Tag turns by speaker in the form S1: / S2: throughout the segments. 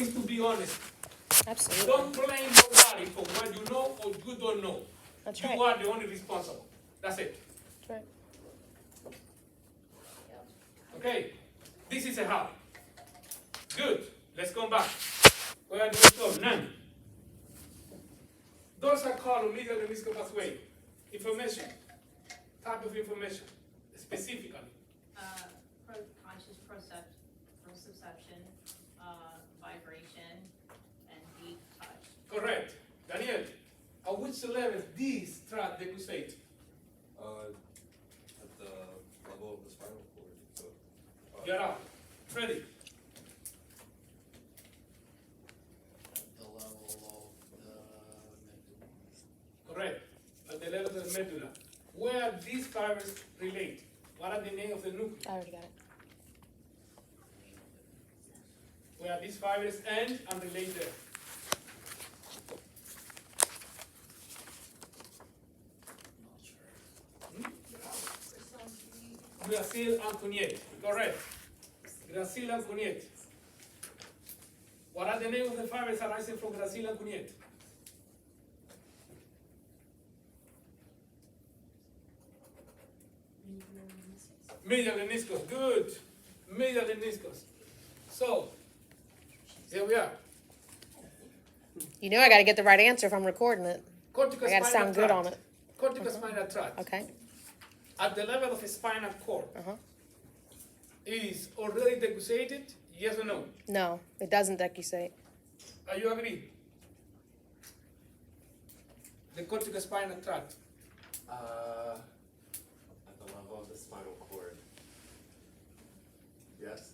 S1: point is to be honest.
S2: Absolutely.
S1: Don't blame nobody for what you know or you don't know.
S2: That's
S1: You
S2: right.
S1: are the only responsible. That's it.
S2: That's right.
S1: Okay, this is a how. Good. Let's come back. Where do we go? None. Those are called legal and legal pathway. Information. Type of information. Specifically.
S3: Conscious perception, vibration, and deep touch.
S1: Correct. Daniel, at which level these track they could say it?
S4: At the level of the spinal cord. So,
S1: Get out. Ready.
S5: The level of the medulla.
S1: Correct. At the level of the medulla. Where these fibers relate? What are the name of the nucleus?
S2: I already got it.
S1: Where these fibers end and relate there.
S5: Not sure.
S1: Gracile and Cugnet. Correct. Gracile and Cugnet. What are the name of the fibers arising from Gracile and Cugnet? Medial meniscus. Good. Medial meniscus. So, here we are.
S2: You know I got to get the right answer if I'm recording it. I got to sound good on it.
S1: Corticospinal tract.
S2: Okay.
S1: At the level of the spinal cord,
S2: Uh-huh.
S1: is already decusated? Yes or no?
S2: No, it doesn't decusate.
S1: Are you agree? The corticospinal tract.
S4: at the level of the spinal cord. Yes?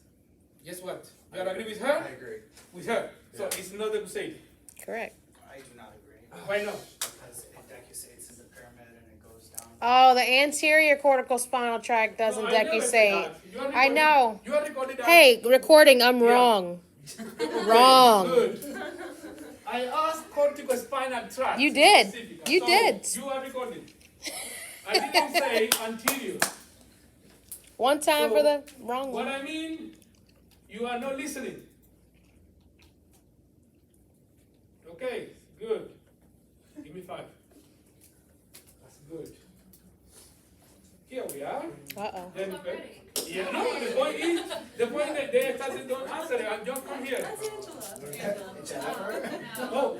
S1: Guess what? You agree with
S4: I
S1: her?
S4: agree.
S1: With her. So
S4: Yeah.
S1: it's not decusated.
S2: Correct.
S5: I do not agree.
S1: Why not?
S5: Because it decussates in the pyramid and it goes down.
S2: Oh, the anterior cortical spinal tract doesn't
S1: No, I never said
S2: decusate.
S1: that. You are
S2: I
S1: recording-
S2: know.
S1: You are recording that.
S2: Hey, recording, I'm
S1: Yeah.
S2: wrong.
S1: Okay,
S2: wrong.
S1: Good. I asked corticospinal tract.
S2: You did.
S1: specifically.
S2: You
S1: So,
S2: did.
S1: You are recording. I didn't say anterior.
S2: One time
S1: So,
S2: for the wrong
S1: What
S2: one.
S1: I mean, you are not listening. Okay, good. Give me 5. That's good. Here we are.
S2: Uh-oh.
S1: Then,
S3: Not ready.
S1: yeah, no, the point is, that they started don't answer it, and just come here.
S3: That's Angela.
S1: Oh,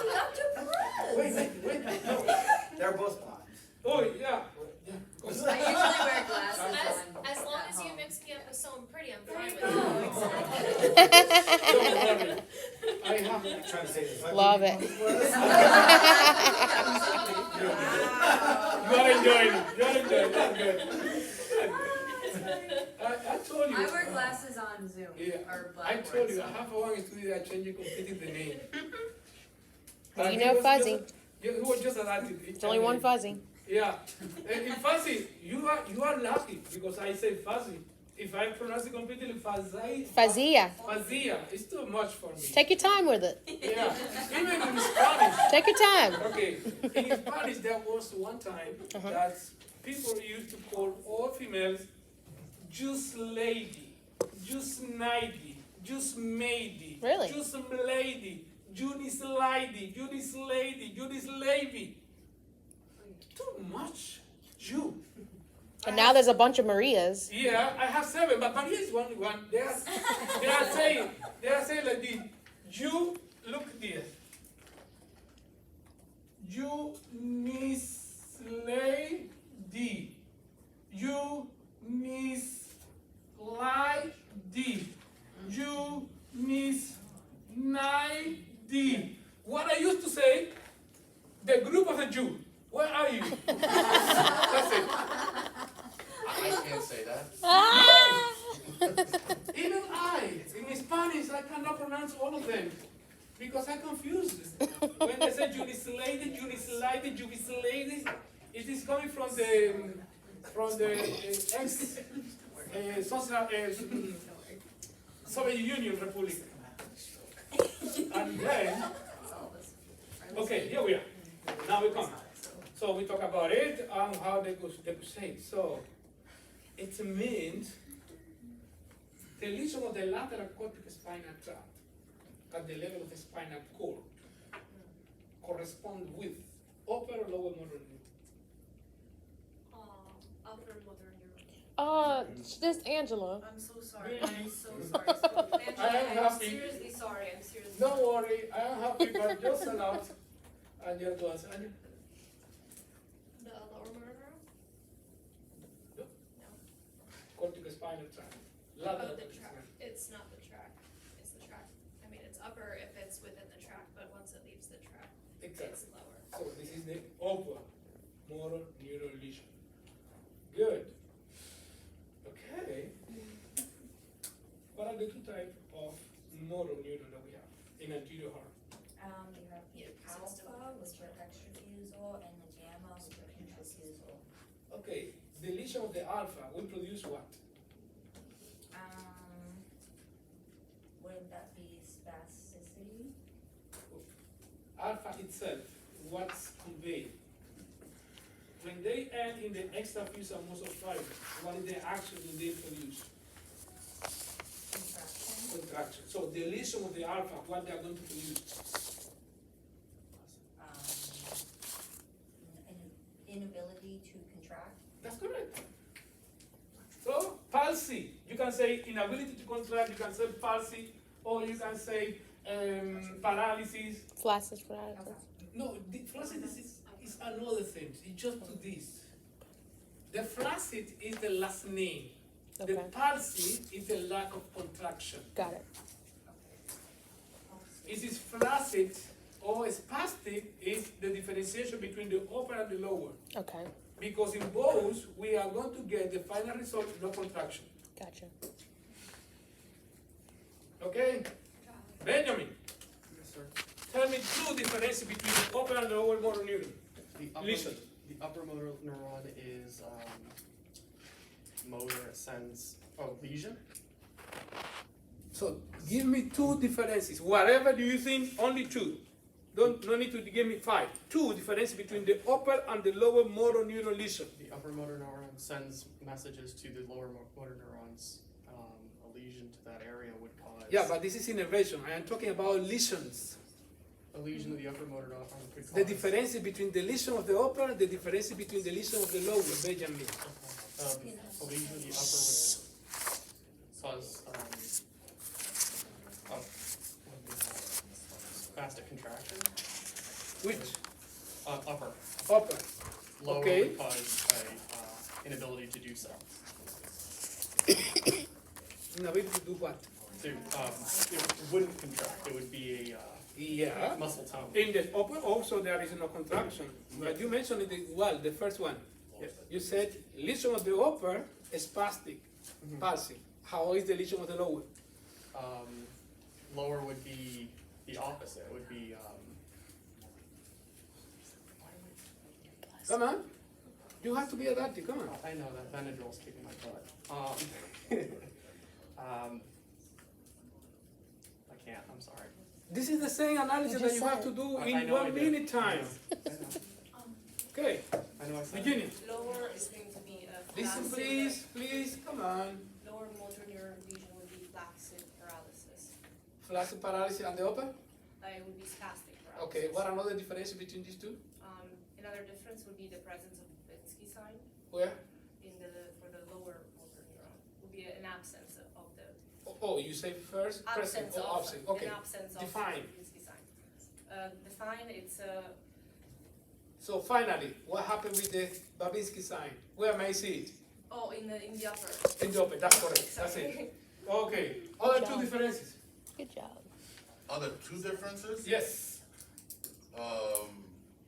S3: Dr.
S1: wait, no.
S5: They're both blind.
S1: Oh, yeah.
S6: I usually wear glasses
S3: As
S6: when
S3: long
S6: I'm
S3: as you
S6: home.
S3: mix me up with someone pretty, I'm fine with
S1: Don't worry. I have.
S5: Trying to say this.
S2: Love it.
S1: You are enjoying it. You are enjoying it. That's good. I told you.
S6: I wear glasses on Zoom
S1: Yeah,
S6: or
S1: I
S6: Blackboard.
S1: told you,
S6: so-
S1: I have one student that changed completely the name.
S2: Well, you
S1: he
S2: know
S1: was
S2: Fuzzy.
S1: He was just an attitude.
S2: It's only one Fuzzy.
S1: Yeah. And Fuzzy, you are lucky because I say Fuzzy. If I pronounce it completely Fuzzy.
S2: Fuzia.
S1: Fuzia. It's too much for me.
S2: Take your time with it.
S1: Yeah. Even in Spanish.
S2: Take your time.
S1: Okay. In Spanish, there was one time that people used to call all females just lady, just nighty, just maidy,
S2: Really?
S1: just lady, Judy's lady, Judy's lady, Judy's lady. Too much Jew.
S2: And now there's a bunch of Marias.
S1: Yeah, I have 7, but Maria is only one. They are saying like this. You look this. You miss lady. You miss lady. You miss ninety. What I used to say, the group of the Jew. Where are you? That's it.
S4: I can't say that.
S1: Even in Spanish, I cannot pronounce all of them because I'm confused. When they say Judy's lady, it is coming from the ex social Soviet Union Republic. And then, okay, here we are. Now we come. So we talk about it and how they could say it. So it means the lesion of the lateral cortex spinal tract at the level of the spinal cord correspond with upper or lower motor neuron?
S3: Upper motor neuron.
S2: This Angela.
S3: I'm so sorry,
S1: Really?
S3: I'm so sorry. Angela,
S1: I am
S3: I'm
S1: happy.
S3: seriously sorry, I'm seriously.
S1: Don't worry, I am happy, but just enough. And you're going to answer.
S3: The lower motor neuron?
S1: Cortical spinal tract.
S3: Oh,
S1: Lateral
S3: the
S1: cortex
S3: tract,
S1: spinal.
S3: it's not the track, it's the track. I mean, it's upper if it's within the track, but once it leaves the track,
S1: Exactly.
S3: it's lower.
S1: So this is the upper motor neuron lesion. Good. Okay. What are the two types of motor neuron that we have in anterior heart?
S6: You have the alpha, which are extrafusal, and the gamma, which are intrafusal.
S1: Okay, the lesion of the alpha will produce what?
S6: Wouldn't that be spasticity?
S1: Alpha itself, what's conveyed? When they end in the extrafusal muscle fiber, what is the action that they produce?
S6: Contraction.
S1: Contraction. So the lesion of the alpha, what they are going to produce?
S6: Inability to contract.
S1: That's correct. So palsy, you can say inability to contract, you can say palsy, or you can say paralysis.
S2: Flaccid paralysis.
S1: No, the flaccid is another thing. It's just to this. The flaccid is the last name. The
S2: Okay.
S1: palsy is the lack of contraction.
S2: Got it.
S1: It is flaccid or spastic is the differentiation between the upper and the lower.
S2: Okay.
S1: Because in both, we are going to get the final result, no contraction.
S2: Gotcha.
S1: Okay? Benjamin,
S4: Yes, sir.
S1: tell me two differences between the upper and the lower motor neuron. Listen.
S7: The upper motor neuron is motor sense lesion.
S1: So give me two differences. Whatever do you think, only two. No need to give me five. Two differences between the upper and the lower motor neuron lesion.
S7: The upper motor neuron sends messages to the lower motor neurons. A lesion to that area would cause.
S1: Yeah, but this is innervation. I am talking about lesions.
S7: A lesion of the upper motor neuron could cause.
S1: The difference between the lesion of the upper and the difference between the lesion of the lower, Benjamin.
S7: A lesion of the upper would cause spastic contraction.
S1: Which?
S7: Upper.
S1: Upper.
S7: Lower
S1: Okay.
S7: would cause a inability to do so.
S1: Inability to do what?
S7: It wouldn't contract. It would be a
S1: Yeah.
S7: muscle tone.
S1: In the upper also there is no contraction. But you mentioned it well, the first one.
S7: Yes.
S1: You said lesion of the upper is spastic, palsy. How is the lesion of the lower?
S7: Lower would be the opposite. It would be
S1: Come on. You have to be adaptive, come on.
S7: I know that Benadryl's kicking my butt. I can't. I'm sorry.
S1: This is the same analysis
S2: You
S1: that
S2: just
S1: you have to
S2: said
S1: do
S7: I
S1: in
S7: know I
S1: 1
S7: did.
S1: minute time.
S7: I know.
S1: Okay,
S7: I know I said.
S1: beginning.
S8: Lower is going to be a
S1: Listen
S8: flaccid.
S1: please, come on.
S8: Lower motor neuron lesion would be flaccid paralysis.
S1: Flaccid paralysis and the upper?
S8: It would be spastic paralysis.
S1: Okay, what another difference between these two?
S8: Another difference would be the presence of Babinski sign
S1: Where?
S8: for the lower motor neuron. Would be an absence of the
S1: Oh, you say first, present,
S8: absence
S1: or
S8: of
S1: absent, okay.
S8: an absence of
S1: Define.
S8: Babinski sign. Define it's
S1: So finally, what happened with the Babinski sign? Where may I see it?
S8: in the upper.
S1: In the upper, that's correct, that's it. Okay, other two differences?
S2: Good job.
S9: Other two differences?
S1: Yes,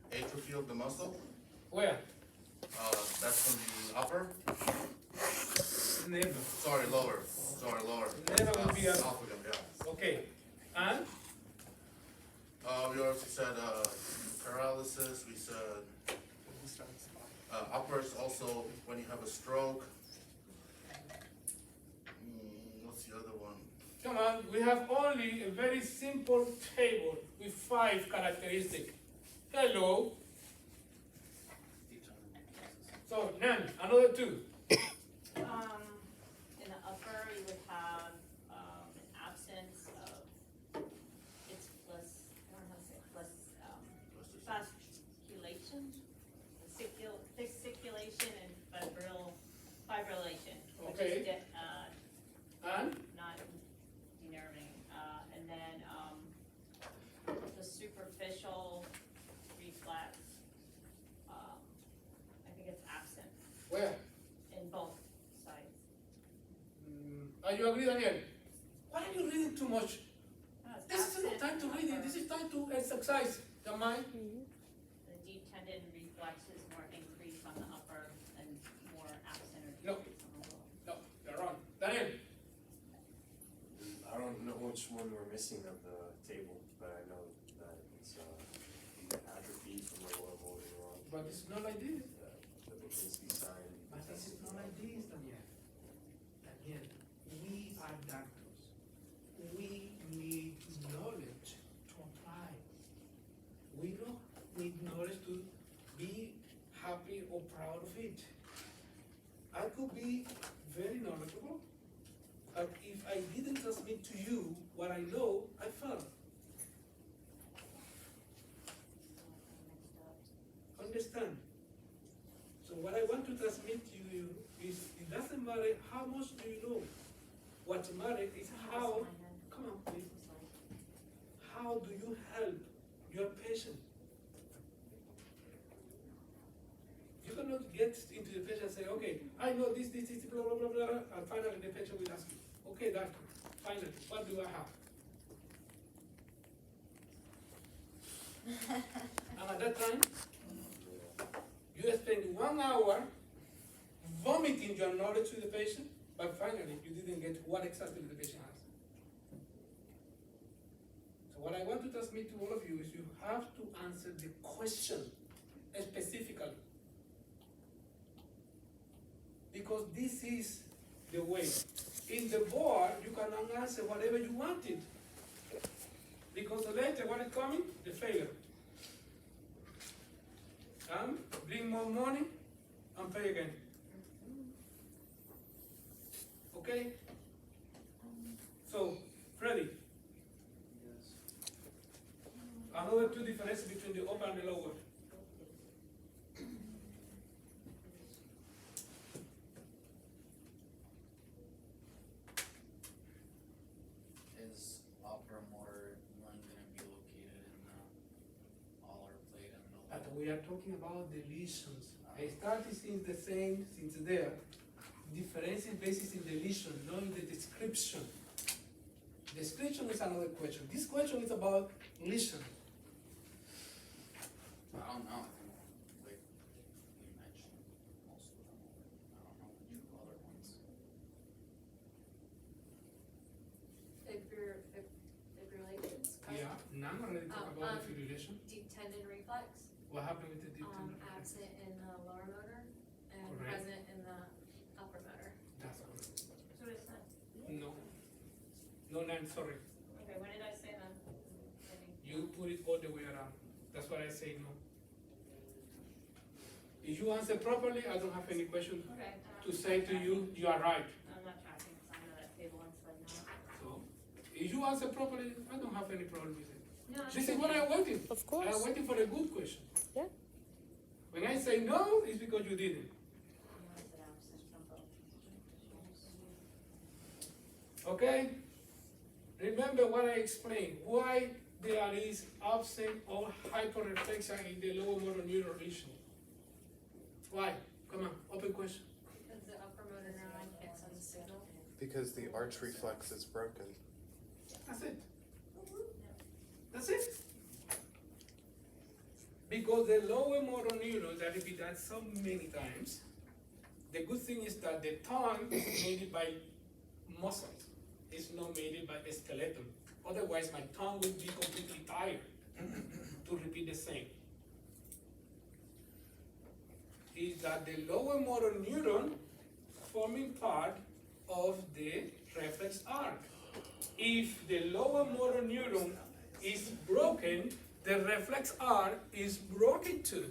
S9: Atrophy of the muscle,
S1: where?
S9: that's from the upper,
S1: Never.
S9: lower.
S1: Never will be a-
S9: Alpha, yeah.
S1: Okay, and?
S9: We also said, paralysis, we said, uppers also when you have a stroke. What's the other one?
S1: Come on, we have only a very simple table with 5 characteristics. Hello. So, Nan, another two.
S3: In the upper, you would have
S1: Are you agree, Daniel? Why are you reading too much? This is not time to read it, this is time to exercise the mind.
S10: The deep tendon reflex is more increased on the upper and more absent or
S1: No.
S10: decreased on the lower.
S1: No, you're wrong. Daniel,
S11: I don't know which one we're missing of the table, but I know that it's atrophy from the lower motor neuron.
S1: but it's not like this.
S11: The Babinski sign.
S1: But this is not like this, Daniel. Daniel, we are doctors. We need knowledge to apply. We don't need knowledge to be happy or proud of it. I could be very knowledgeable, but if I didn't transmit to you what I know, I fail. Understand? So what I want to transmit to you is it doesn't matter how much do you know. What matters is how, come on please, how do you help your patient? You cannot get into the patient and say, okay, I know this, blah, blah, blah, blah, and finally the patient will ask you, okay, doctor, finally, what do I have? And at that time, you spend 1 hour vomiting your knowledge to the patient, but finally you didn't get what exactly the patient has. So what I want to transmit to all of you is you have to answer the question specifically. Because this is the way. In the board, you cannot answer whatever you wanted. Because later, what is coming? The failure. Bring more money and pay again. Okay? So, Freddy,
S5: Yes.
S1: another two differences between the upper and the lower.
S5: Is upper motor neuron gonna be located in the ulnar plate and the
S1: But we are talking about the lesions. I started since the same, since there. Difference is based in the lesion, not in the description. Description is another question. This question is about lesion.
S5: I don't know, I think, like, you mentioned most of them already. I don't know the two other ones.
S3: Fibrillation.
S1: Yeah, none already talk about the fibrillation.
S3: Deep tendon reflex,
S1: What happened with the deep tendon?
S3: absent in the lower motor and
S1: Correct.
S3: present in the upper motor.
S1: That's correct.
S10: So it's not,
S1: No. No, sorry.
S10: okay, when did I say that? I think-
S1: You put it all the way around. That's why I say no. If you answer properly, I don't have any question
S10: Okay.
S1: to say to you, you are right.
S10: I'm not tracking, because I know that table one's like, no.
S1: So, if you answer properly, I don't have any problem with it.
S10: No, I'm
S1: This is what I'm waiting.
S2: Of course.
S1: I'm waiting for a good question.
S2: Yeah.
S1: When I say no, it's because you didn't.
S10: I said absent from both.
S1: Okay? Remember what I explained. Why there is absent or hyperreflection in the lower motor neuron lesion. Why? Come on, open question.
S3: Because the upper motor neuron picks on the signal.
S7: Because the arch reflex is broken.
S1: That's it. That's it. Because the lower motor neuron, that repeat that so many times, the good thing is that the tongue is made by muscles. It's not made by a skeleton. Otherwise, my tongue would be completely tired to repeat the same. Is that the lower motor neuron forming part of the reflex arc. If the lower motor neuron is broken, the reflex arc is broken too.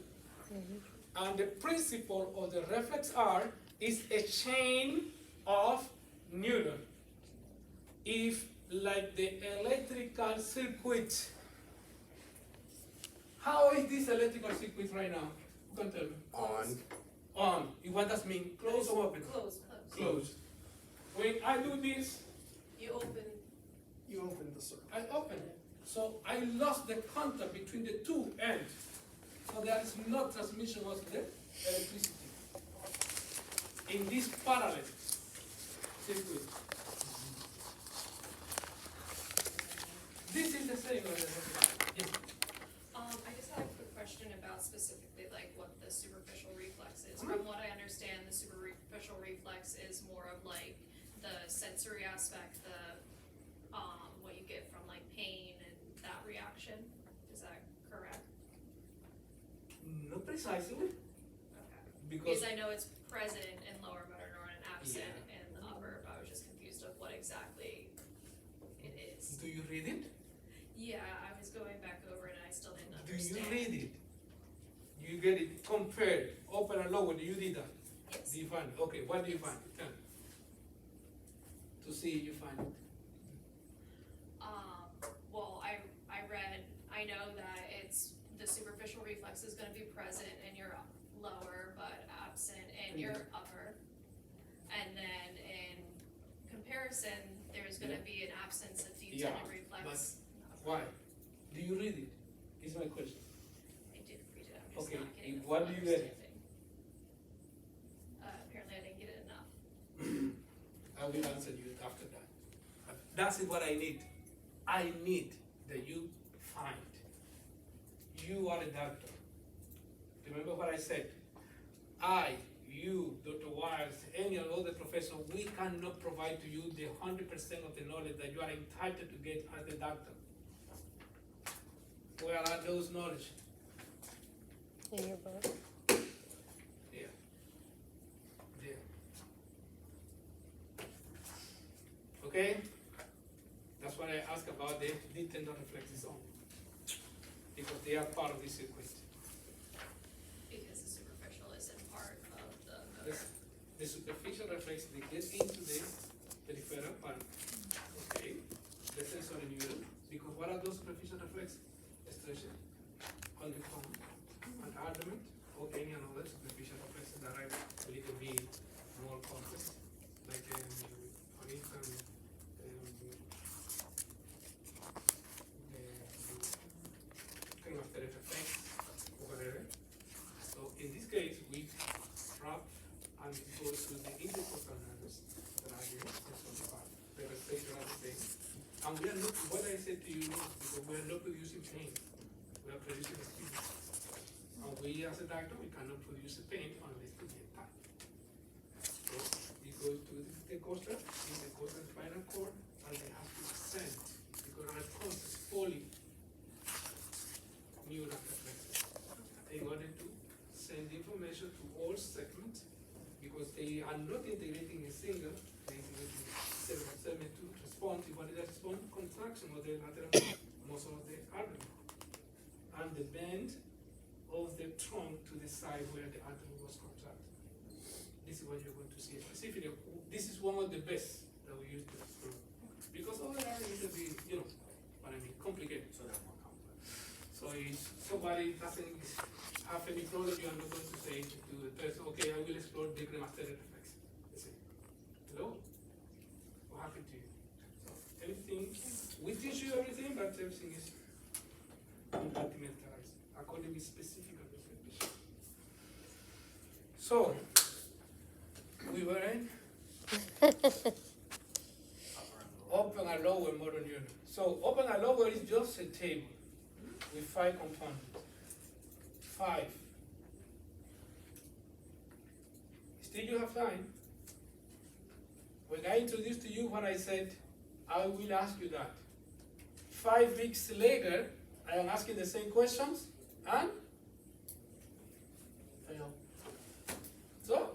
S1: And the principle of the reflex arc is a chain of neuron. If, like the electrical circuit, how is this electrical circuit right now? Who can tell me?
S7: On.
S1: On. What does mean? Close or open?
S3: Close.
S1: Close. When I do this,
S3: You open.
S7: You open the circle.
S1: I open it. So I lost the contact between the two ends. So there is no transmission of the electricity in this parallel circuit.
S3: sensory aspect, what you get from like pain and that reaction, is that correct?
S1: Not precisely,
S3: Okay.
S1: because
S3: Because I know it's present in lower motor neuron and absent in the upper, but I was just confused of what exactly it is.
S1: do you read it?
S3: Yeah, I was going back over and I still didn't
S1: Do you
S3: understand.
S1: read it? You get it compared, upper and lower, do you did that?
S3: Yes.
S1: Do you find it? Okay, what do you find? Tell me. To see if you find it.
S3: Well, I read, I know that it's, the superficial reflex is gonna be present in your lower, but absent in your upper. And then in comparison, there's gonna be an absence of deep
S1: Yeah,
S3: tendon reflex.
S1: Why? Do you read it? Is my question.
S3: I did read it, I'm just
S1: Okay,
S3: not getting the
S1: what
S3: full
S1: do you get?
S3: understanding. Apparently I didn't get it enough.
S1: I will answer you after that. But that's what I need. I need that you find. You are a doctor. Remember what I said? You, Dr. Wiles, any other professor, we cannot provide to you the 100% of the knowledge that you are entitled to get as a doctor. Where are those knowledge?
S2: In your book.
S1: There. There. Okay? That's why I ask about the deep tendon reflexes on. Because they are part of this sequence.
S3: Because the superficial isn't part of the
S1: The,
S3: motor.
S1: the superficial reflex, they get into the peripheral part. Okay? The sensory neuron. Because what are those superficial reflexes? Stretching on the tongue, an abdomen, or any other superficial reflexes that are a little bit more complex, like for instance, climacteric reflex, or whatever. So in this case, we wrap and go to the intercostal nerves that are here, sensory part. The reflexes are the same. And we are not, what I said to you, because we are not producing pain. We are producing stimulus. And we as a doctor, we cannot produce a pain unless we get time. So you go to the coastal, in the coastal spinal cord, and they have to send the coronal process fully neural reflexes in order to send information to all segments, because they are not integrating a single, they integrating several segments to respond to what is the response contraction of the lateral muscle of the abdomen, and the bend of the trunk to the side where the abdomen was contracted. This is what you're going to see specifically. This is one of the best that we use to explore, because other areas will be, what I mean, complicated.
S5: So they're more complex.
S1: So if somebody doesn't have any problem, you are not going to say to the person, okay, I will explore the climacteric reflex. They say, hello? What happened to you? So everything, we teach you everything, but everything is compartmentalized according to specific application. So, we were in open and lower motor neuron. So open and lower is just a table with 5 components. 5. Still you have time. When I introduced to you what I said, I will ask you that. 5 weeks later, I am asking the same questions and fail. So,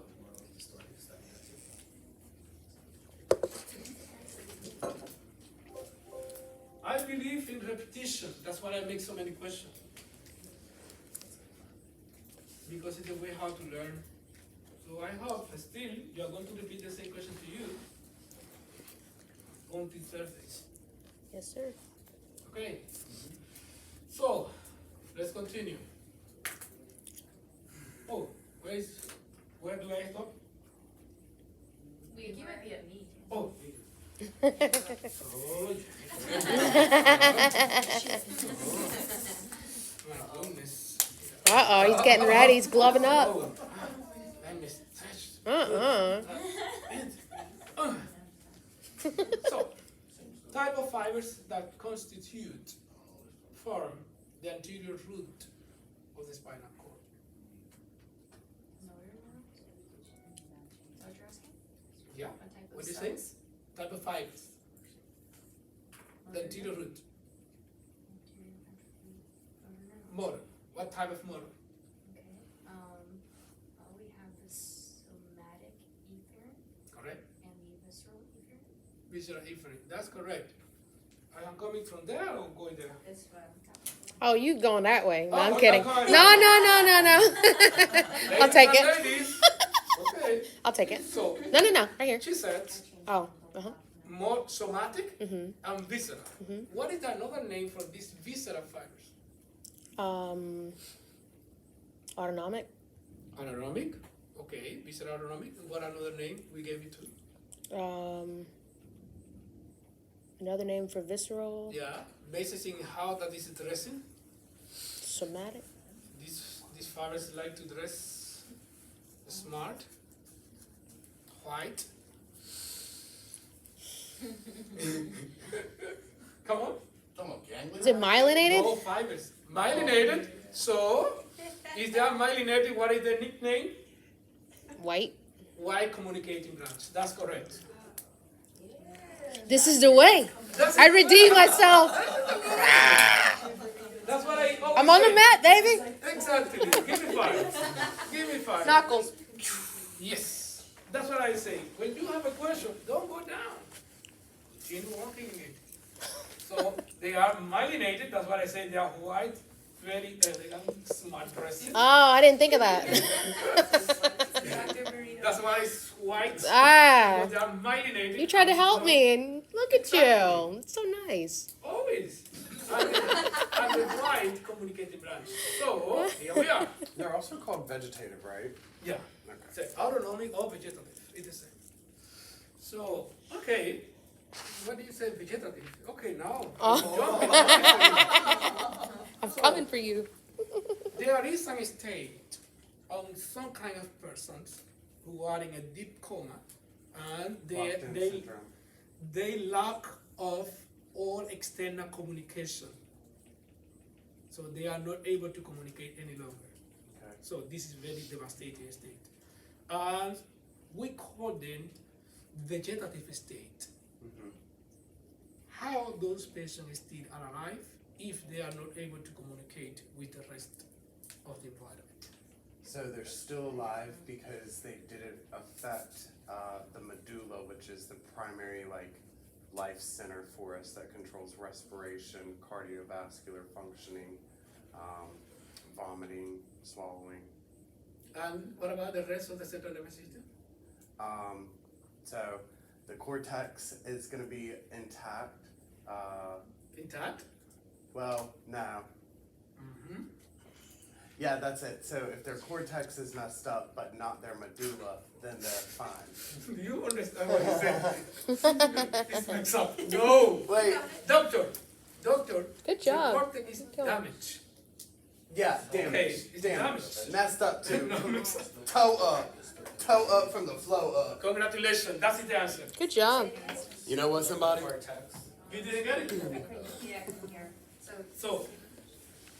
S1: I believe in repetition. That's why I make so many questions. Because it's a way how to learn. So I hope still you are going to repeat the same question to you until Thursday.
S2: Yes, sir.
S1: Okay. So let's continue. Oh, where do I stop?
S3: We
S6: You might be at me.
S1: Oh. Oh, my goodness.
S2: Uh-oh, he's getting ready. He's gloving up.
S1: Oh, I mistouched. So, type of fibers that form the anterior root of the spinal cord.
S3: Motor neurons? Is that what you're asking?
S1: Yeah.
S3: What type of
S1: What do you say?
S3: cells?
S1: type of fibers. The anterior root. Motor. What type of motor?
S6: Okay, we have the somatic efferent
S1: Correct?
S6: and the visceral efferent.
S1: Visceral efferent. That's correct. I am coming from there or going there?
S6: That's what I'm talking
S2: Oh, you going that way? No,
S1: Oh,
S2: I'm
S1: okay,
S2: kidding.
S1: okay.
S2: No. I'll take
S1: Ladies and
S2: it.
S1: ladies, okay.
S2: I'll take it.
S1: So,
S2: No. Right here.
S1: she said
S2: Oh. Uh-huh.
S1: more somatic
S2: Mm-hmm.
S1: and visceral.
S2: Mhm.
S1: What is another name for these visceral fibers?
S2: Autonomic.
S1: Autonomic. Okay, visceral autonomic. And what another name we gave it to?
S2: Another name for visceral.
S1: Yeah, basis in how that is dressing.
S2: Somatic.
S1: These fibers like to dress smart, white. Come on.
S9: Come on, gangly.
S2: Is it myelinated?
S1: No fibers. Myelinated. So, is there myelinated? What is the nickname?
S2: White.
S1: White communicating branch. That's correct.
S2: This is the way.
S1: That's
S2: I redeemed myself.
S1: That's what I always
S2: I'm on the
S1: say.
S2: mat, baby.
S1: Exactly. Give me five. Give me five.
S2: Knuckles.
S1: Yes. That's what I say. When you have a question, don't go down. Continue walking it. So they are myelinated. That's what I say. They are white, very elegant, smart dressing.
S2: Oh, I didn't think of that.
S1: That's why it's white.
S2: Ah.
S1: Because they are myelinated.
S2: You tried to help me, and look at you. It's so nice.
S1: Always. And the white communicating branch. So here we are.
S11: They're also called vegetative, right?
S1: Yeah.
S11: Okay.
S1: So autonomic or vegetative. It's the same. So, okay. What do you say vegetative? Okay, now.
S2: I'm coming for you.
S1: There is some state on some kind of persons who are in a deep coma and
S11: Locked-in
S1: they
S11: syndrome.
S1: they lack of all external communication. So they are not able to communicate any longer.
S11: Okay.
S1: So this is very devastating state. And we call them vegetative state.
S11: Mhm.
S1: How those patients still are alive if they are not able to communicate with the rest of the environment.
S11: So they're still alive because they didn't affect the medulla, which is the primary life center for us that controls respiration, cardiovascular functioning, vomiting, swallowing.
S1: And what about the rest of the central nervous system?
S11: So the cortex is going to be intact.
S1: Intact?
S11: Well, no.
S1: Mm-hmm.
S11: Yeah, that's it. So if their cortex is messed up, but not their medulla, then they're fine.
S1: Do you understand what he said? It's mixed up. No!
S11: Wait.
S1: Doctor!
S2: Good job.
S1: The cortex is
S2: job.
S1: damaged.
S11: Yeah, damage.
S1: Okay, it's
S11: damage.
S1: damaged.
S11: Messed up too.
S1: No, mixed up.
S11: Toe up. Toe up from the flow up.
S1: Congratulations, that's the answer.
S2: Good job.
S11: You know what, somebody?
S1: You didn't get it?
S6: Yeah, here.
S1: So,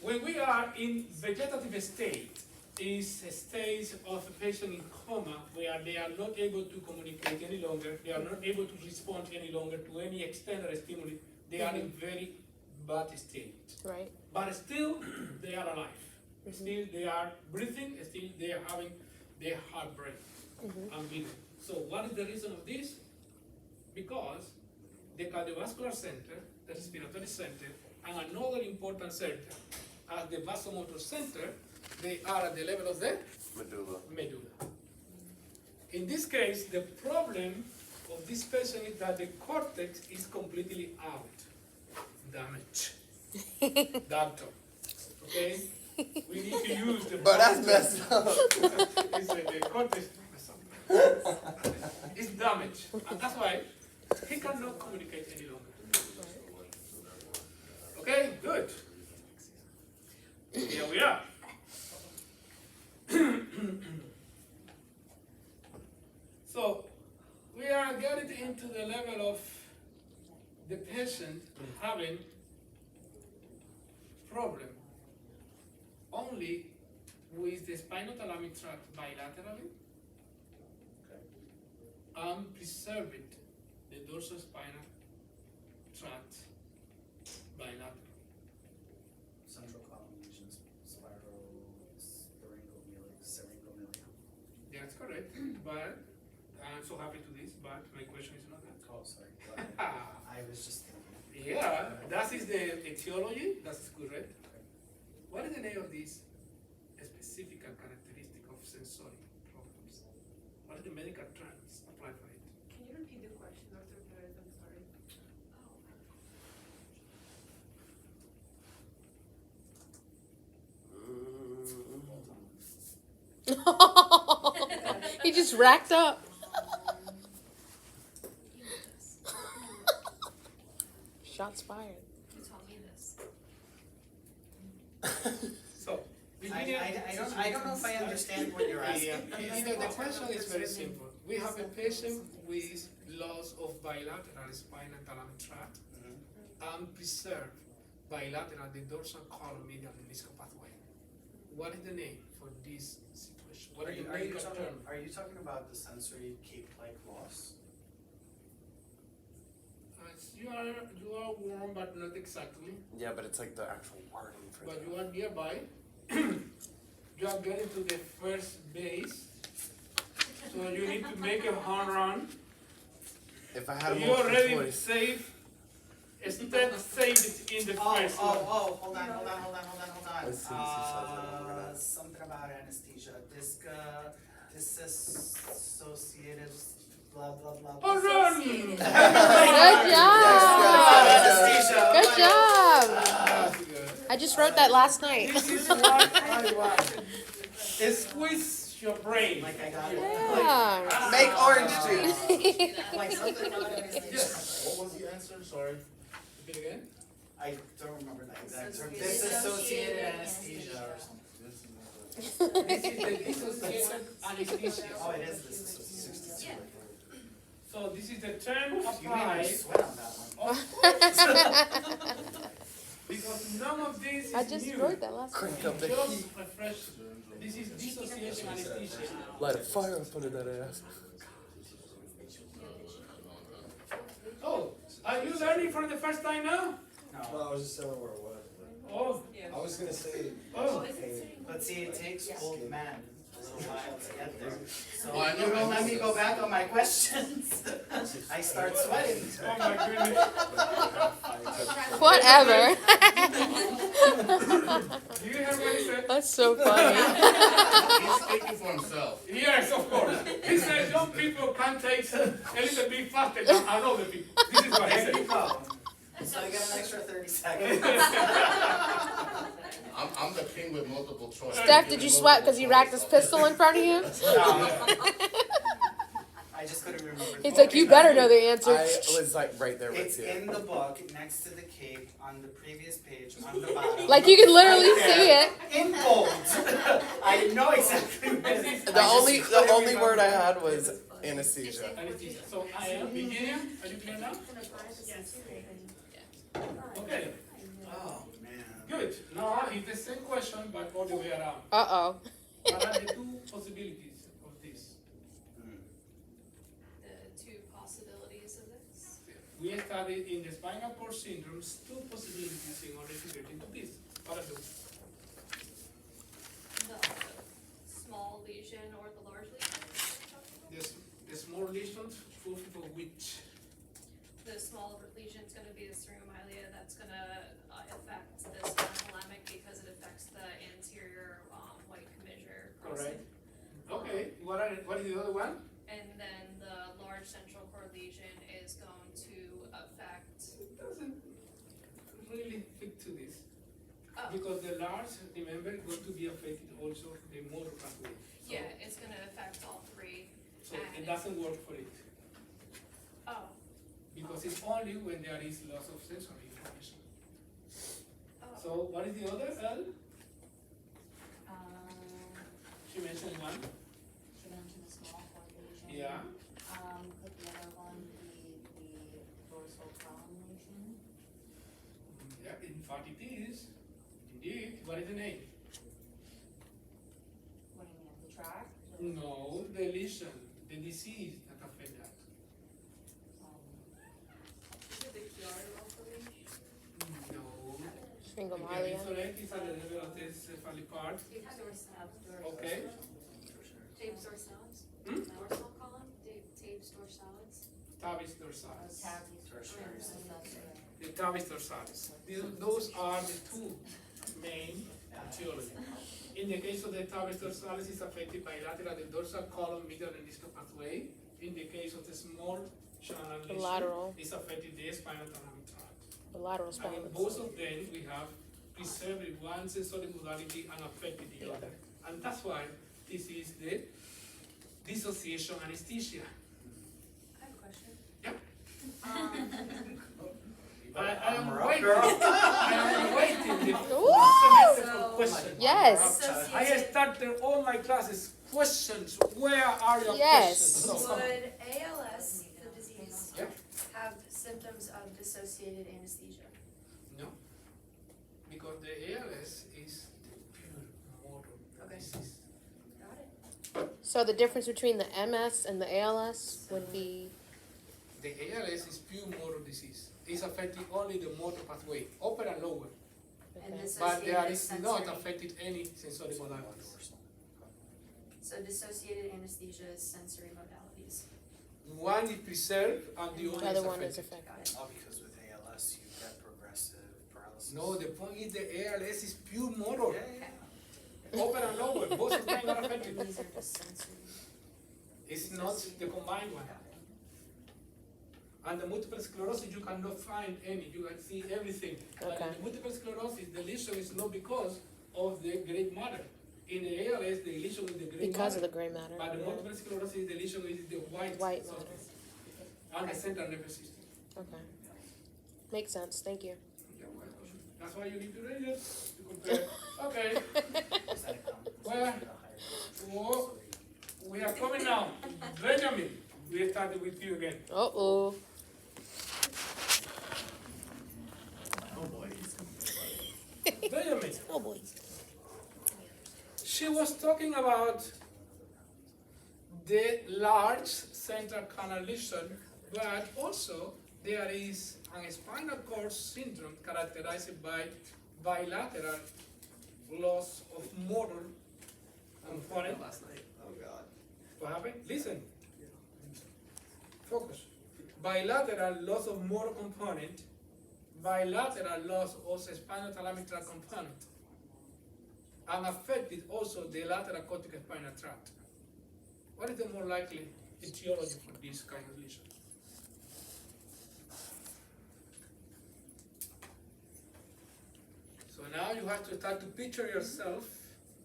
S1: when we are in vegetative state, is a state of a patient in coma where they are not able to communicate any longer, they are not able to respond any longer to any external stimuli, they are in very bad state.
S2: Right.
S1: But still, they are alive. Still, they are breathing, still they are having their heartbreak and breathing. So what is the reason of this? Because the cardiovascular center, the respiratory center, and another important center, as the vasomotor center, they are at the level of the
S11: Medulla.
S1: medulla. In this case, the problem of this patient is that the cortex is completely out, damaged. Doctor, okay? We need to use the.
S11: But that's messed up.
S1: It's the cortex is messed up. It's damaged, and that's why he cannot communicate any longer. Okay, good. Here we are. So, we are getting into the level of the patient having problem only with the spinothalamic tract bilaterally and preserved the dorsospinal tract bilateral.
S5: Central column lesions, syringomelia.
S1: That's correct, but I'm so happy to this, but my question is not that.
S5: Oh, sorry. Go ahead. I was just thinking.
S1: Yeah, that is the etiology, that's correct. What is the name of this specific characteristic of sensory problems? What are the medical terms applied for it?
S8: Can you repeat the question, Dr. Perez? I'm sorry.
S2: He just racked up. Shots fired.
S3: You taught me this.
S1: So,
S5: I don't know if I understand what you're asking.
S1: The question is very simple. We have a patient with loss of bilateral spinal thalamic tract and preserved bilateral the dorsal column medial meniscal pathway. What is the name for this situation? What are the medical terms?
S5: Are you talking about the sensory cape-like loss?
S1: You are warm, but not exactly.
S11: Yeah, but it's like the actual wording for
S1: But
S11: that.
S1: you are nearby. You are getting to the first base, so you need to make a home run.
S11: If I had a
S1: You
S11: multiple
S1: already
S11: choice.
S1: saved. Instead, save it in the first one.
S5: Hold on.
S11: As soon as he says it, I'm gonna-
S5: Something about anesthesia, disassociative, blah, blah, blah.
S1: Oh, run!
S2: Good
S11: Yes,
S2: job. Good job.
S1: That's good.
S2: I just wrote that last night.
S1: This is what I want. Squeeze your brain.
S5: Like I got it.
S2: Yeah.
S11: Make orange juice.
S5: Like something about anesthesia.
S1: Yes.
S9: What was the answer? Sorry.
S1: Repeat again.
S5: I don't remember the exact term.
S6: Disassociated
S5: Disassociated
S6: anesthesia.
S5: anesthesia or something.
S1: This is the dissociated anesthesia.
S5: Oh, it is disassociated.
S3: Yeah.
S1: So this is the term
S5: You made me
S1: applied.
S5: sweat on that one.
S1: Of course. Because none of this
S2: I
S1: is
S2: just
S1: new.
S2: wrote that last night.
S11: Crank up the
S1: Just
S11: heat.
S1: refresh. This is dissociation anesthesia.
S11: Light a fire up under that ass.
S1: Oh, are you learning for the first time now?
S5: No.
S4: I was just saying where it was.
S1: Oh,
S4: I was gonna say.
S1: oh.
S5: But see, it takes old men a little while to get there. So
S9: Oh, I know,
S5: you
S9: I
S5: don't let
S9: know.
S5: me go back on my questions. I start sweating.
S1: Oh my goodness.
S2: Whatever.
S1: Do you hear what he said?
S2: That's so funny.
S9: He's speaking for himself.
S1: Yes, of course. He said some people can take a little bit faster than other people. This is what he
S5: There you
S1: said.
S5: go. So I get an extra 30 seconds.
S9: I'm the king with multiple choice.
S2: Steph, did you sweat because he racked his pistol in front of you?
S5: I just couldn't remember.
S2: He's like, you better know the answer.
S11: I was like right there
S5: It's
S11: with you.
S5: in the book, next to the cape, on the previous page, on the bottom.
S2: Like you can literally
S5: Right
S2: see
S5: there,
S2: it.
S5: in bold. I know exactly what it is.
S11: The only word I had was anesthesia.
S1: Anesthesia. So I am beginning. Are you clear now? Okay.
S5: Oh, man.
S1: Good. Now it's the same question but all the way around.
S2: Uh-oh.
S1: What are the two possibilities of this?
S3: The two possibilities of this.
S1: We studied in the spinal cord syndromes two possibilities in order to get into this. What are those?
S3: The small lesion or the large lesion?
S1: The small lesions for which?
S3: The small lesion's gonna be the syringomyelia, that's gonna affect the spinothalamic because it affects the anterior white commissure crossing.
S1: Okay. What is the other one?
S3: And then the large central cord lesion is going to affect,
S1: It doesn't really fit to this.
S3: oh,
S1: Because the large, remember, is going to be affected also the motor pathway. So-
S3: yeah, it's gonna affect all three.
S1: So it doesn't work for it.
S3: Oh,
S1: Because it's only when there is loss of sensory information.
S3: oh.
S1: So what is the other, L? She mentioned one.
S6: She mentioned the small cord lesion.
S1: Yeah.
S6: Could the other one be the dorsal column lesion?
S1: Yeah, in fact it is. Indeed. What is the name?
S6: What do you mean, the tract?
S1: No, the lesion, the disease that affect that.
S2: Singomalia.
S1: Insolenti is at the level of the cephalic part. Okay.
S3: Tabes dorsalis?
S1: Hmm?
S3: Dorsal column, tabes dorsalis?
S1: Tabes dorsalis.
S6: Tertiary.
S1: The tabes dorsalis. Those are the two main etiology. In the case of the tabes dorsalis, it's affected bilateral, the dorsal column, medial and distal pathway. In the case of the small channel
S2: The
S1: lesion,
S2: lateral.
S1: it's affected the spinal thalamic tract.
S2: The lateral
S1: And
S2: spinal.
S1: in both of them, we have preserved one sensory modality and affected the other. And that's why this is the dissociation anesthesia.
S8: I have a question.
S1: Yep.
S8: Um,
S1: I am waiting. I am waiting the
S2: Ooh!
S1: semester for
S8: So-
S1: questions.
S2: Yes.
S1: I started all my classes, questions, where are your
S2: Yes.
S1: questions? So,
S8: Would ALS, the disease,
S1: Yep.
S8: have symptoms of dissociated anesthesia?
S1: No, because the ALS is the pure motor
S8: Okay.
S1: disease.
S8: Got it.
S2: So the difference between the MS and the ALS would be,
S1: The ALS is pure motor disease. It's affecting only the motor pathway, upper and lower.
S8: And
S2: okay.
S1: But there
S8: dissociated
S1: is not
S8: sensory.
S1: affected any sensory modalities.
S8: So dissociated anesthesia is sensory modalities.
S1: One is preserved and the
S2: The
S1: other
S2: other
S1: is
S2: one is
S1: affected.
S2: affected.
S8: Got it.
S5: Oh, because with ALS, you get progressive paralysis.
S1: No, the point is the ALS is pure motor,
S5: Yeah.
S1: upper and lower, both of them are affected.
S8: These are just sensory.
S1: It's not the combined one. And the multiple sclerosis, you cannot find any, you can see everything. But
S2: Okay.
S1: in the multiple sclerosis, the lesion is not because of the gray matter. In the ALS, the lesion is the gray
S2: Because of
S1: matter.
S2: the gray matter.
S1: But the
S2: yeah.
S1: multiple sclerosis, the lesion is the white.
S2: White
S1: substance. And the central nervous system.
S2: Okay. Makes sense, thank you.
S1: You're welcome. That's why you need to read it, to compare. Okay,
S5: Is that a common-
S1: Well, whoa, we are coming now. Benjamin, we started with you again.
S2: Uh-oh.
S7: Oh boy.
S1: Benjamin,
S2: Oh, boy.
S1: she was talking about the large central canal lesion, but also there is a spinal cord syndrome characterized by bilateral loss of motor component.
S7: Last night.
S4: Oh, God.
S1: What happened? Listen. Focus. Bilateral loss of motor component, bilateral loss of spinal thalamic tract component, and affected also the lateral cortical spinal tract. What is the more likely etiology for this kind of lesion? So now you have to start to picture yourself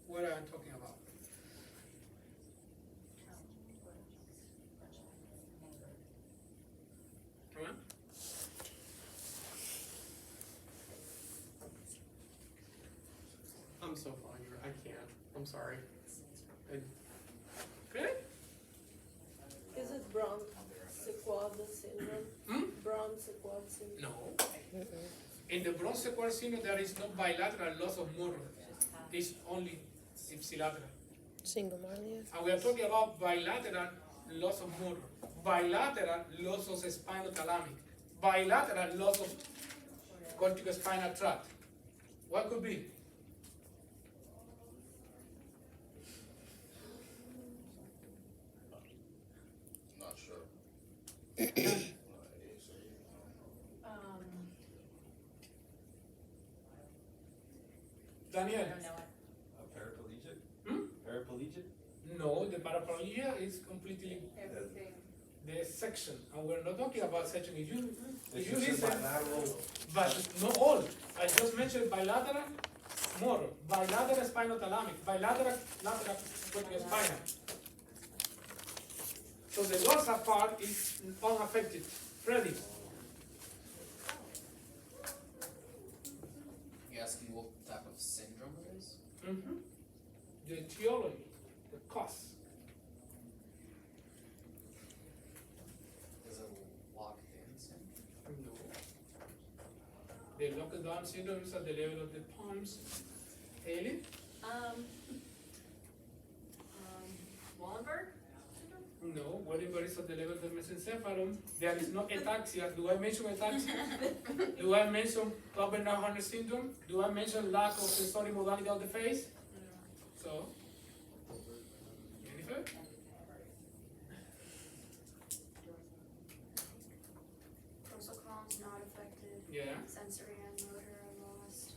S1: what I'm talking about. Come on.
S7: I'm so fine, I can't, I'm sorry.
S1: Okay?
S12: Is it Brown Sequard syndrome?
S1: Hmm?
S12: Brown Sequard syndrome?
S1: No. In the Brown Sequard syndrome, there is no bilateral loss of motor. It's only ipsilateral.
S2: Singomalia.
S1: And we are talking about bilateral loss of motor, bilateral loss of spinal thalamic, bilateral loss of corticospinal tract. What could be?
S9: Not sure.
S1: Daniel?
S4: Paraplegic?
S1: Hmm?
S4: Paraplegic?
S1: No, the paraplegia is completely
S8: Everything.
S1: the section, and we're not talking about section. If you
S4: It's just a
S1: listen,
S4: bilateral.
S1: but not all. I just mentioned bilateral motor, bilateral spinal thalamic, bilateral lateral corticospinal. So the dorsal part is unaffected. Freddy?
S5: You asking what type of syndrome it is?
S1: Mm-hmm. The etiology, the cause.
S5: Is it locked-in syndrome?
S1: No. The lockdown syndrome is at the level of the palms. Haley?
S3: Wallenberg syndrome?
S1: No, whenever it's at the level of the mesencephalum, there is no ataxia. Do I mention ataxia? Do I mention Coburn-Hunter syndrome? Do I mention lack of sensory modality of the face? So, Jennifer?
S3: Prosocol's not affected.
S1: Yeah.
S3: Sensory and motor are lost.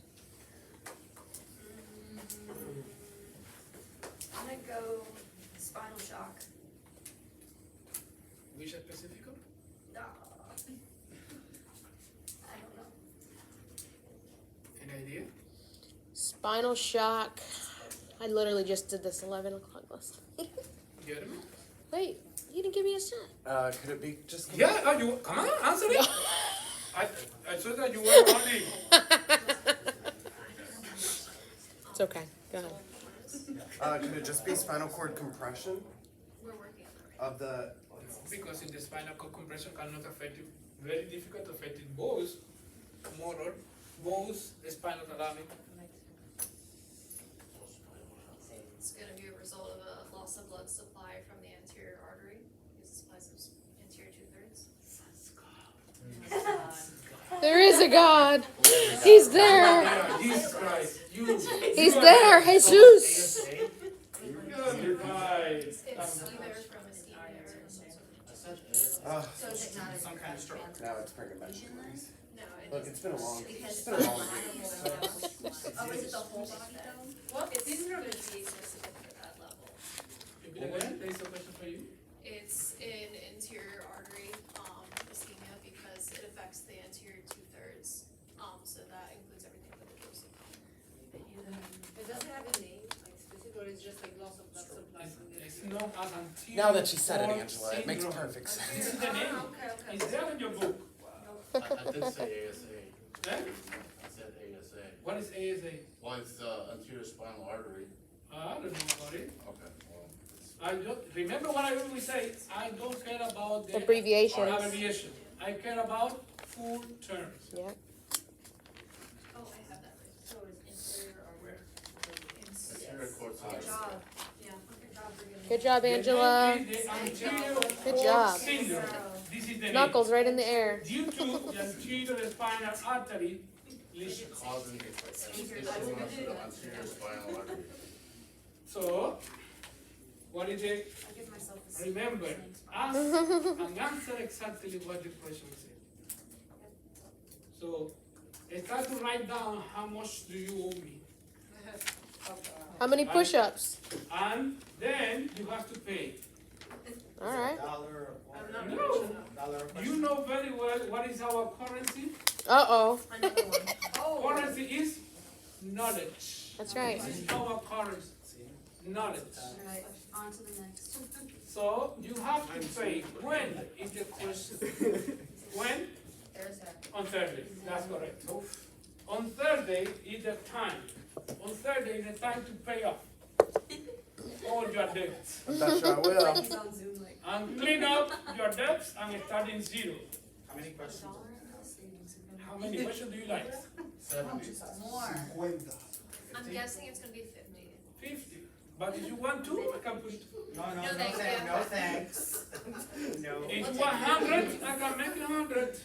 S3: I'm gonna go spinal shock.
S1: Which específico?
S3: I don't know.
S1: Any idea?
S2: Spinal shock. I literally just did this 11 o'clock last night.
S1: Get me?
S2: Wait, you didn't give me a shot.
S11: Could it be just?
S1: Yeah, you come on, answer it. I thought that you were only.
S2: It's okay. Go ahead.
S11: Could it just be spinal cord compression
S3: We're working on it right
S11: of the?
S1: Because in the spinal cord compression cannot affect it, very difficult to affect it both motor, both spinothalamic.
S3: It's gonna be a result of a loss of blood supply from the anterior artery, because it supplies the anterior 2/3.
S2: There is a God. He's there.
S1: Yeah, Jesus Christ,
S2: He's there, Jesus.
S1: You're right.
S3: It's either from a steam or
S6: So is it not a
S5: Some kind of stroke.
S11: Now it's bringing back memories.
S3: no,
S11: Look, it's been a long.
S6: Because
S11: It's been a long week.
S6: Oh, is it the whole body though?
S3: Well, it's gonna be specific for that level.
S1: Repeat again, there is a question for you.
S3: It's an anterior artery ischemia because it affects the anterior 2/3. So that includes everything but the dorsal column.
S12: It doesn't have a name, like specific, or it's just like loss of blood supply from the.
S1: It's known as anterior.
S11: Now that she said it,
S1: cord
S11: Angela, it makes
S1: syndrome.
S11: perfect sense.
S1: This is the name.
S6: Okay.
S1: It's there in your book.
S4: I did say ASA.
S1: Eh?
S4: I said ASA.
S1: What is ASA?
S9: Well, it's anterior spinal artery.
S1: I don't know about it.
S9: Okay, well,
S1: I don't, remember what I always say, I don't care about the
S2: Abbreviations.
S1: abbreviation. I care about full terms.
S2: Yeah.
S3: Oh, I have that right.
S10: So is interior or where?
S9: anterior cord
S3: Good
S9: syndrome.
S3: job. Yeah, good job for getting.
S2: Good job, Angela.
S1: The name is the anterior
S2: Good
S1: cord
S2: job.
S1: syndrome. This is the name.
S2: Knuckles right in the air.
S1: Due to the anterior spinal artery lesion.
S9: Causing issue to the anterior spinal artery.
S1: So, what is it?
S3: I give myself a
S1: Remember,
S3: same spot.
S1: ask and answer exactly what the question said. So, start to write down how much do you owe me.
S2: How many push-ups?
S1: And then you have to pay.
S2: All right.
S5: Dollar or
S12: I'm not
S1: No.
S12: rich enough.
S5: dollar or
S1: You know very well what is our currency.
S2: Uh-oh.
S6: Another one. Oh.
S1: Currency is knowledge.
S2: That's right.
S1: This is our currency, knowledge.
S3: Right, on to the next.
S1: So you have to pay. When is the question? When?
S6: Thursday.
S1: On Thursday. That's correct. On Thursday is the time. On Thursday is the time to pay off all your debts.
S11: I'm not sure I will.
S12: He's on Zoom like.
S1: And clean up your debts and start in zero.
S5: How many questions?
S1: How many questions do you like?
S9: 70.
S6: More.
S3: I'm guessing it's gonna be 50.
S1: 50. But if you want to, I can put it.
S5: No,
S3: No, thank you.
S5: no thanks. No.
S1: If you want 100, I can make it 100.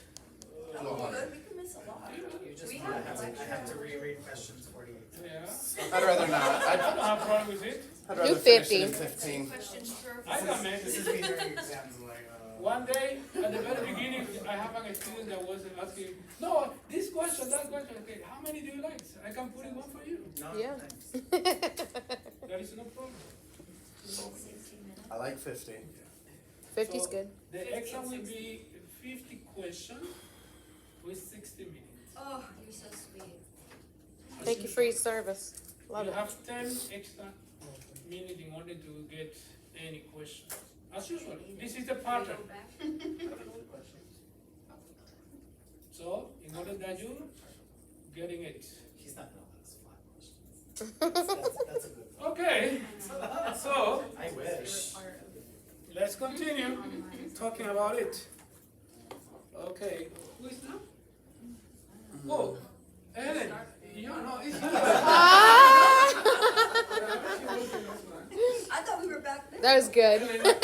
S6: Oh, good, we can miss a lot.
S5: You just,
S3: We
S5: I
S3: have
S5: have
S3: lecture.
S5: I have to reread questions 48
S1: Yeah.
S5: times.
S11: I'd rather not.
S1: I don't have a problem with it.
S11: I'd rather
S2: Do
S11: finish it
S2: 50.
S11: in 15.
S3: Questions for.
S1: I can make
S5: This is
S1: it.
S5: me during exams, like,
S1: One day, at the very beginning, I have an student that was asking, no, this question, that question, okay, how many do you like? I can put in one for you.
S5: no,
S2: Yeah.
S5: thanks.
S1: There is no problem.
S6: 60 minutes.
S11: I like 50.
S2: 50's
S1: So,
S2: good.
S1: The exam will be 50 questions with 60 minutes.
S3: Oh, you're so sweet.
S2: Thank you for your service. Love
S1: You
S2: it.
S1: have 10 extra minutes in order to get any question. As usual, this is the pattern.
S3: Go back.
S1: So, in order that you getting it.
S5: He's not gonna let us fly questions. That's a good thought.
S1: Okay, so
S5: I wish.
S1: let's continue talking about it. Okay, who is now? Oh, Ellen, you know, it's
S6: I thought we were back there.
S2: That was good.
S1: Ellen,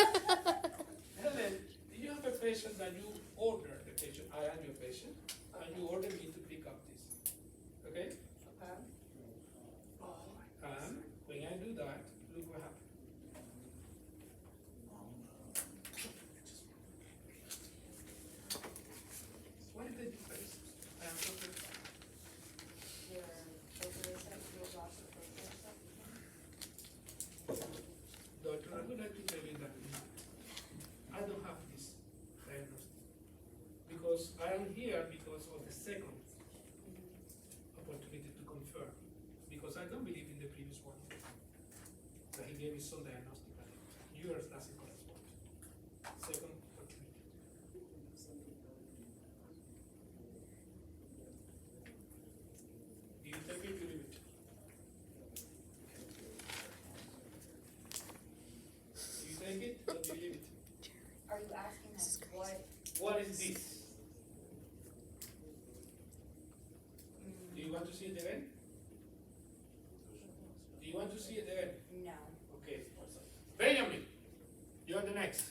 S1: patient that you order the patient, I am your patient, and you order me to pick up this, okay?
S12: Okay.
S1: And when I do that, look what happens. What is the difference? I am so confused.
S12: Your filter set, your loss of filter set.
S1: Doctor, I would like to tell you that I don't have this diagnosis. Because I am here because of the second opportunity to confirm. Because I don't believe in the previous one. That he gave me some diagnostic, but yours doesn't correspond. Second opportunity. Do you take it or leave it? Do you take it or do you leave it?
S6: Are you asking us what?
S1: What is this? Do you want to see it again? Do you want to see it again?
S6: No.
S1: Okay. Benjamin, you're the next.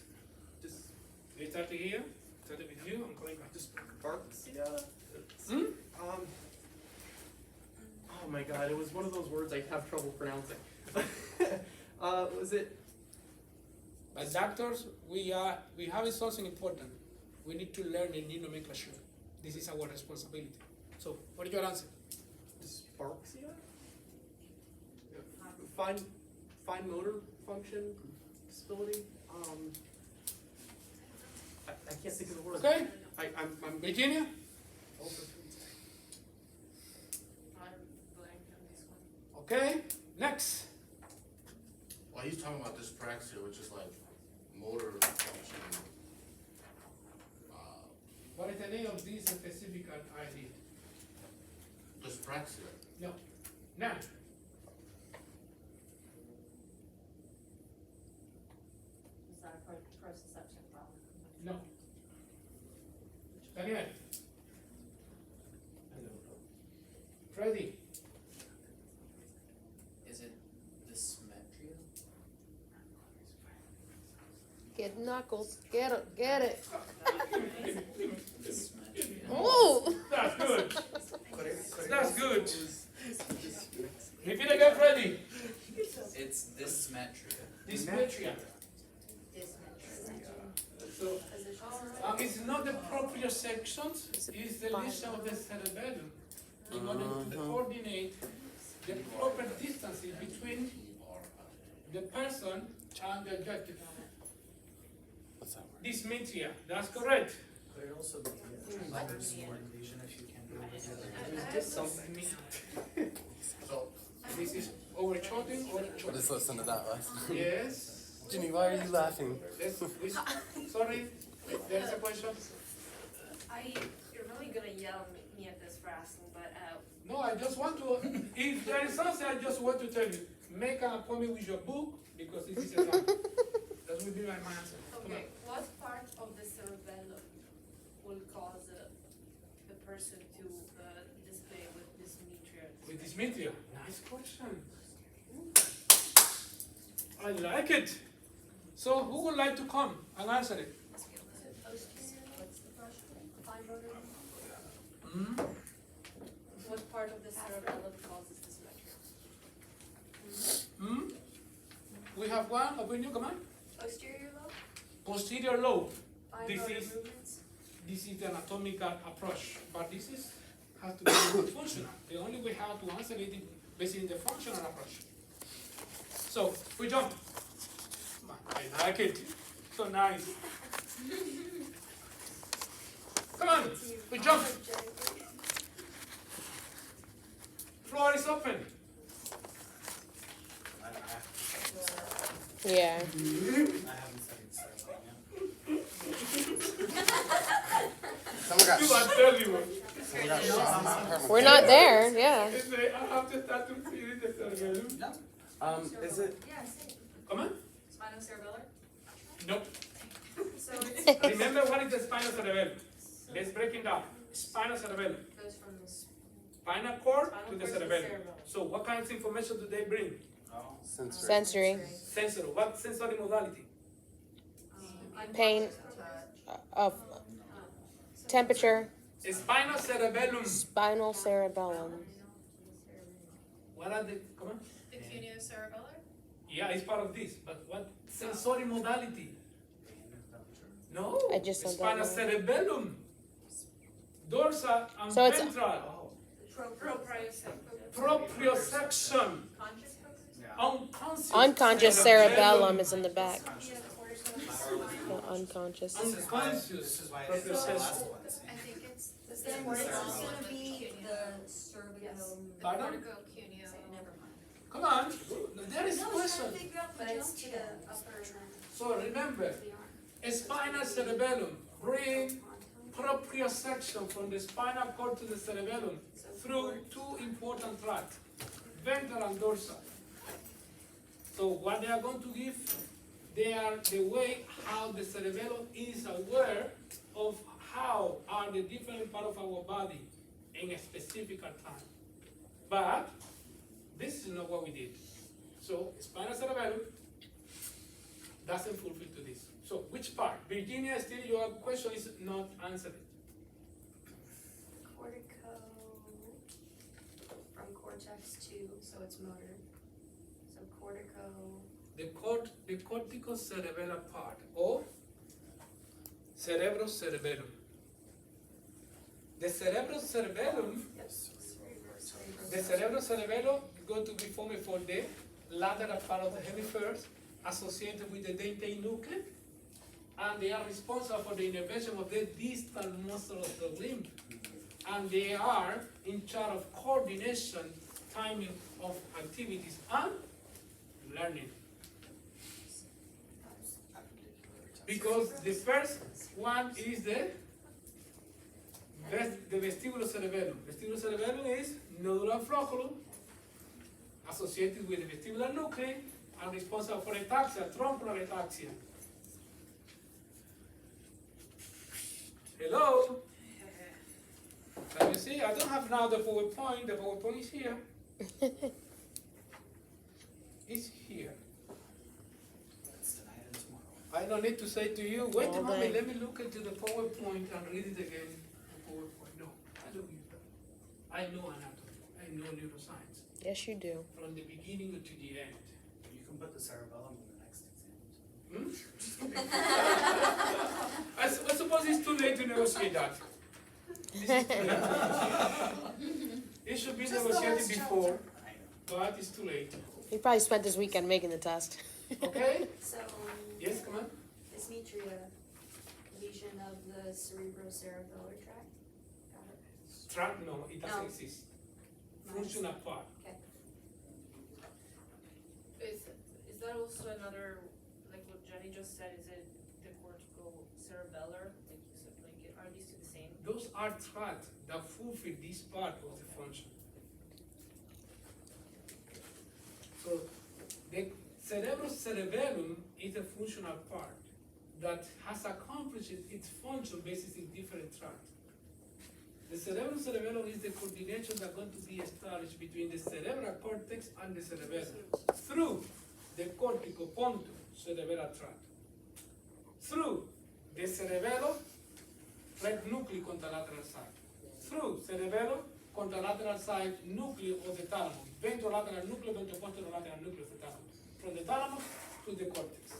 S7: Just
S1: We started here, started with you, I'm coming back.
S7: dyspraxia?
S1: Hmm?
S7: Oh my god, it was one of those words I have trouble pronouncing. Was it?
S1: As doctors, we have something important. We need to learn a new nomenclature. This is our responsibility. So, what is your answer?
S7: Dyspraxia? Fine motor function disability? I can't think of the word.
S1: Okay,
S7: I'm
S1: Virginia?
S8: I'm blank on this one.
S1: Okay, next.
S4: Well, he's talking about dyspraxia, which is like motor function.
S1: What is the name of this specific ID?
S4: Dyspraxia.
S1: No. Now,
S10: Is that a proprioception problem?
S1: no. Daniel. Freddy.
S5: Is it dysmetria?
S2: Get knuckles. Get it. Get it.
S5: Dysmetria.
S2: Oh.
S1: That's good.
S5: Could it
S1: That's
S5: also
S1: good.
S5: was-
S1: Repeat again, Freddy.
S5: It's dysmetria.
S1: Dysmetria. So, it's not the proprioceptions, it's the lesion of the cerebellum. In order to coordinate the proper distances between the person and the objective.
S11: What's that word?
S1: Dysmetria, that's correct.
S5: Could it also be a hypersporic lesion if you can do it?
S7: There's just something.
S4: So,
S1: This is overshooting or choking.
S11: Let's listen to that last.
S1: Yes.
S11: Ginny, why are you laughing?
S1: Sorry, there's a question?
S8: You're really gonna yell at me at this for asking, but,
S1: No, I just want to, if there is something I just want to tell you, make an appointment with your book, because this is a time. That will be my answer. Come on.
S8: okay, what part of the cerebellum will cause the person to display with dysmetria?
S1: With dysmetria, nice question. I like it. So who would like to come and answer it? Hmm?
S8: What part of the cerebellum causes dysmetria?
S1: Hmm? We have one opinion, come on.
S12: Posterior lobe?
S1: Posterior lobe.
S12: Fine
S1: This
S12: motor
S1: is-
S12: movements?
S1: This is the anatomical approach, but this is has to be functional. The only way how to answer it is basically the functional approach. So we jump. I like it. So nice. Come on, we jump. Floor is open.
S2: Yeah.
S5: I haven't studied cerebellum
S11: Someone got,
S1: You are telling you.
S11: someone got shot by a
S2: We're not there. Yeah.
S1: I have to start to feel the cerebellum.
S5: yet.
S11: Is it?
S6: Yeah, say.
S1: Come on.
S3: Spinocerebellar?
S1: Nope.
S3: So it's
S1: Remember what is the spinal cerebellum? Let's break it down. Spinal cerebellum.
S8: Goes from the
S1: Spinal cord
S8: spinal
S1: to the
S8: cord to the
S1: cerebellum.
S8: cerebellum.
S1: So what kind of information do they bring?
S5: Oh.
S11: Sensory.
S2: Sensory.
S1: Sensory. What sensory modality?
S2: Pain.
S6: Touch.
S2: of temperature,
S1: Spinal cerebellum.
S2: spinal cerebellum.
S1: What are the, come on?
S3: The cuneo-cerebellar?
S1: Yeah, it's part of this, but what sensory modality? No,
S2: I just don't
S1: spinal
S2: know.
S1: cerebellum. Dorsal and
S2: So it's-
S1: ventral.
S8: Proprioception.
S1: Proprioception.
S8: Conscious focus?
S5: Yeah.
S1: Unconscious.
S2: Unconscious cerebellum is in the back.
S8: Yeah,
S2: The unconscious.
S5: This is why,
S1: Unconscious
S5: this is why it's the last
S1: proprioception.
S5: one, see?
S3: I think it's the
S6: Then
S3: cortico-
S6: this is
S5: Cerebellum.
S6: gonna be the cervical.
S3: the
S1: Pardon?
S3: cortico-cuneo.
S6: Never mind.
S1: Come on, there is
S6: No, I was trying to
S1: question.
S6: figure out
S3: But
S6: the
S3: it's to the
S6: junction.
S3: upper,
S1: So remember,
S3: the arm.
S1: spinal cerebellum, bring proprioception from the spinal cord to the cerebellum through two important tracts, ventral and dorsal. So what they are going to give, they are the way how the cerebellum is aware of how are the different parts of our body in a specific time. But this is not what we did. So spinal cerebellum doesn't fulfill to this. So which part? Virginia, still your question is not answered.
S12: Cortico, from cortex to, so it's motor. So cortico,
S1: The corticocerebellar part or cerebrocerebellum. The cerebrocerebellum, the cerebrocerebellum is going to be formed for the lateral part of the hemispheres associated with the dentate nucleus, and they are responsible for the innervation of the distal muscle of the limb. And they are in charge of coordination, timing of activities, and learning. Because the first one is the vestibulocerebellum. Vestibulocerebellum is nodular flocculum, associated with the vestibular nuclei, and responsible for ataxia, trompular ataxia. Hello? Can you see? I don't have now the PowerPoint. The PowerPoint is here. It's here.
S5: It's tonight and tomorrow.
S1: I don't need to say to you, wait a
S2: All
S1: moment,
S2: day.
S1: let me look into the PowerPoint and read it again. The PowerPoint. No, I don't need that. I know anatomy. I know neuroscience.
S2: Yes, you do.
S1: From the beginning to the end.
S5: You can put the cerebellum in the next exam.
S1: I suppose it's too late to negotiate that. It should be negotiated before,
S5: I know.
S1: but it's too late.
S2: He probably spent this weekend making the test.
S1: Okay?
S12: so
S1: Yes, come on.
S12: dysmetria, lesion of the cerebrocerebellar tract. Got it.
S1: Track, no, it doesn't
S12: No.
S1: exist. Functional part.
S8: Is that also another, like what Jenny just said, is it the corticocerebellar, like you said, like, are these two the same?
S1: Those are tracks that fulfill this part of the function. So the cerebrocerebellum is a functional part that has accomplished its function based in different tracts. The cerebrocerebellum is the coordination that's going to be established between the cerebral cortex and the cerebellum through the corticopontocerebellar tract, through the cerebellum red nuclei contralateral side, through cerebellum contralateral side nuclei of the thalamus, ventrolateral nuclei, ventroposterolateral nuclei of the thalamus, from the thalamus to the cortex.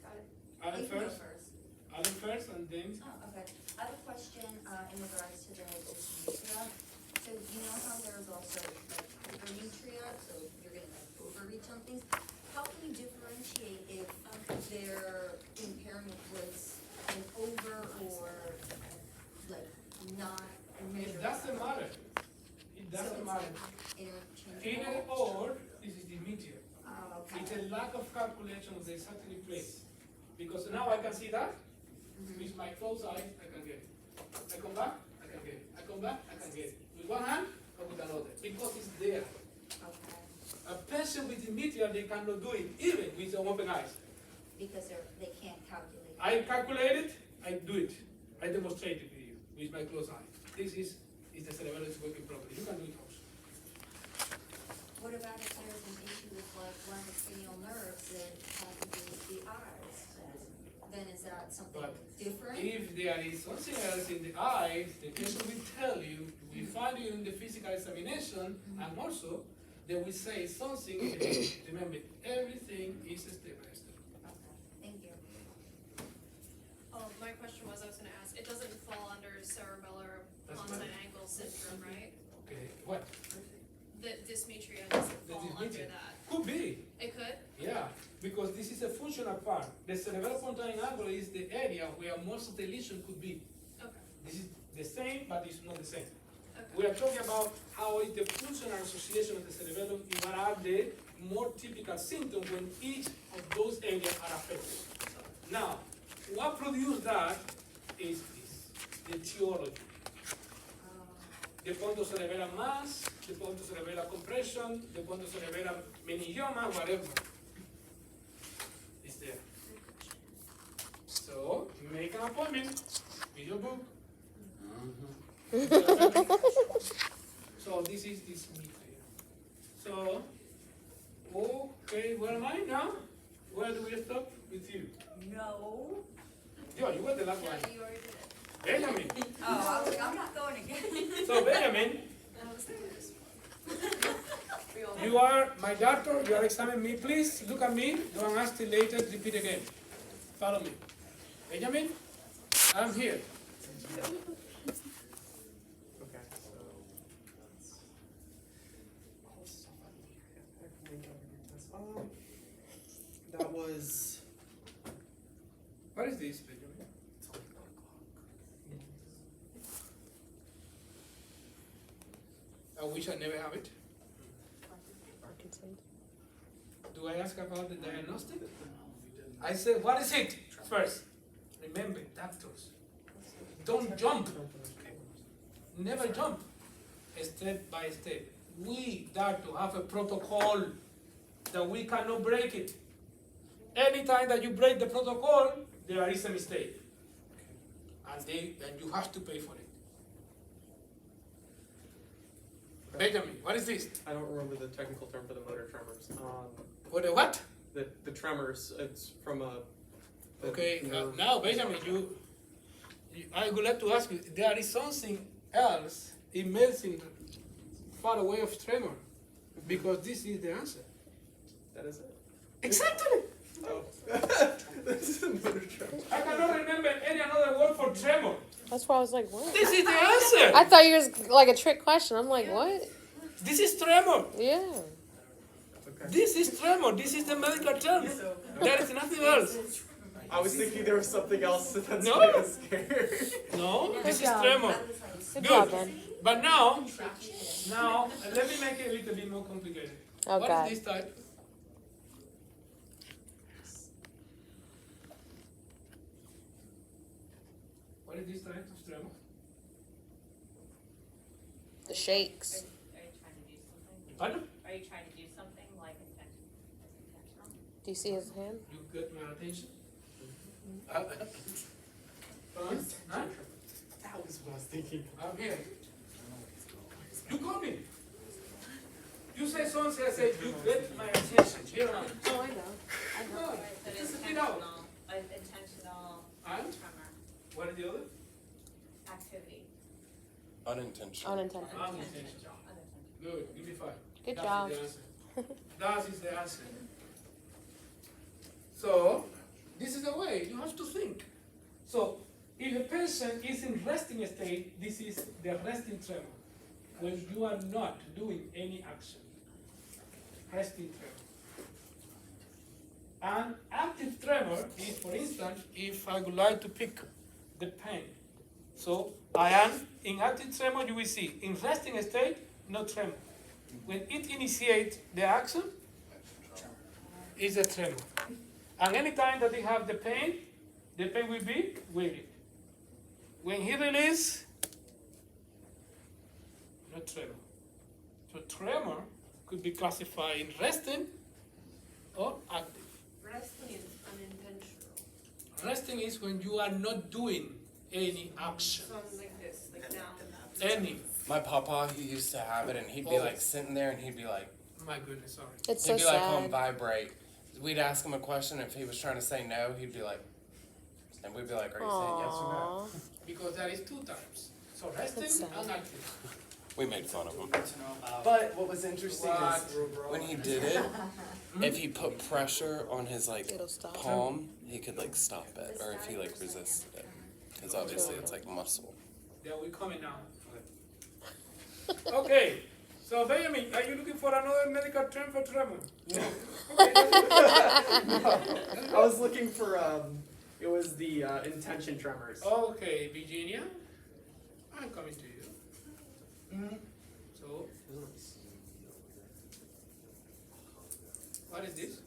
S12: Got it.
S1: Alan
S6: You can go
S1: first,
S6: first.
S1: Alan first, and then
S6: Oh, okay. I have a question, in regards to the dysmetria. So you know how there's also like hypernutria, so you're getting like overreach on things. How can you differentiate if their impairment was an over or like not measured?
S1: it doesn't matter. It doesn't matter.
S6: Interchangeable.
S1: Either or, this is the meteor.
S6: Oh, okay.
S1: It's a lack of calculation of the exactly place. Because now I can see that, with my closed eyes, I can get it. I come back, I can get it. I come back, I can get it. With one hand or with another, because it's there.
S6: Okay.
S1: A person with meteor, they cannot do it, even with their open eyes.
S6: Because they can't calculate.
S1: I calculate it, I do it. I demonstrate it with you, with my closed eyes. This is the cerebellum is working properly. You can do it also.
S6: What about if there's an issue with like one of the cranial nerves that has to do with the eyes? then is that something
S1: But
S6: different?
S1: if there is something else in the eye, the patient will tell you, we find you in the physical examination, and also they will say something in the head. Remember, everything is step by step.
S6: Thank you.
S3: My question was, I was gonna ask, it doesn't fall under cerebellar
S1: That's
S3: ponton
S1: fine.
S3: ankle syndrome, right?
S1: Okay, what?
S3: The dysmetria doesn't
S1: The
S3: fall under
S1: dysmetria.
S3: that.
S1: Could be,
S3: It could?
S1: yeah, because this is a functional part. The cerebellopontine angle is the area where most of the lesion could be.
S3: Okay,
S1: This is the same, but it's not the same.
S3: okay.
S1: We are talking about how is the functional association of the cerebellum, and what are the more typical symptoms when each of those areas are affected. Now, what produces that is this, the etiology. The pontocerebellar mass, the pontocerebellar compression, the pontocerebellar meningioma, whatever is there. So, make an appointment with your book. So this is this media. So, okay, where am I now? Where do we stop with you?
S6: No.
S1: Yo, you were the last one.
S3: Yeah, you already did it.
S1: Benjamin.
S6: Oh, I was like, I'm not going again.
S1: So Benjamin,
S3: I was thinking this.
S1: you are my doctor. You are examining me. Please look at me. Don't ask till later. Repeat again. Follow me. Benjamin, I'm here.
S7: Okay, so. That was.
S1: What is this, Benjamin? I wish I never have it.
S2: Parkinson's.
S1: Do I ask about the diagnostic? I say, what is it first? Remember, doctors, don't jump. Never jump. Step by step. We, doctor, have a protocol that we cannot break it. Anytime that you break the protocol, there is a mistake. And you have to pay for it. Benjamin, what is this?
S7: I don't remember the technical term for the motor tremors.
S1: For the what?
S7: The tremors, it's from a.
S1: Okay,
S7: nerve-
S1: now Benjamin, I would like to ask you, there is something else in medicine far away of tremor, because this is the answer.
S7: That is it.
S1: Exactly.
S7: Oh. This is a motor tremor.
S1: I cannot remember any another word for tremor.
S2: That's why I was like, what?
S1: This is the answer.
S2: I thought you was like a trick question. I'm like, what?
S1: This is tremor.
S2: Yeah.
S7: Okay.
S1: This is tremor. This is the medical term. There is nothing else.
S7: I was thinking there was something else, so that's
S1: No.
S7: why I was scared.
S1: No, this is
S2: job.
S1: tremor.
S2: Good
S1: Good.
S2: job, Ben.
S1: But now, let me make it a little bit more complicated.
S2: Oh,
S1: What
S2: God.
S1: is this type? What is this type of tremor?
S2: The shakes.
S10: Are you trying to do something?
S1: Pardon?
S10: Are you trying to do something like intentional?
S2: Do you see his hand?
S1: You get my attention? Huh?
S7: That was what I was thinking.
S1: I'm here. You call me. You say something, I say, you get my attention. Here I am.
S2: Oh, I know.
S1: No,
S10: But
S1: just spit out.
S10: intentional
S1: And
S10: tremor
S1: what is the other?
S10: activity.
S11: Unintentional.
S2: Unintentional.
S1: Unintentional. Good, give me 5.
S2: Good
S1: That
S2: job.
S1: is the answer. That is the answer. So, this is the way you have to think. So, if a patient is in resting state, this is the resting tremor. When you are not doing any action. Resting tremor. And active tremor is, for instance, if I would like to pick the pen. So, I am in active tremor, you will see. In resting state, no tremor. When it initiates the action, it's a tremor. And anytime that they have the pain will be weighted. When he releases, no tremor. So tremor could be classified in resting or active.
S8: Resting is unintentional.
S1: Resting is when you are not doing any action.
S8: Sounds like this, like down.
S1: Any.
S11: My papa, he used to have it, and he'd be like sitting there, and he'd be like,
S1: My goodness, sorry.
S2: It's
S11: he'd
S2: so
S11: be like on
S2: sad.
S11: vibrate. We'd ask him a question, if he was trying to say no, he'd be like, And we'd be like, are you saying yes or no?
S2: Aw.
S1: Because that is 2 times. So resting
S2: That's sad.
S1: and active.
S11: We made fun of him.
S5: Good to know how.
S11: But what was interesting
S1: What,
S11: is
S1: bro?
S11: when he did it, if he put pressure on his like
S2: It'll stop.
S11: palm, he could like stop it, or if he like resisted it, because obviously it's like muscle.
S1: Yeah, we're coming now. Okay, so Benjamin, are you looking for another medical term for tremor?
S7: I was looking for, it was the, intention tremors.
S1: Okay, Virginia, I'm coming to you. So, what is this?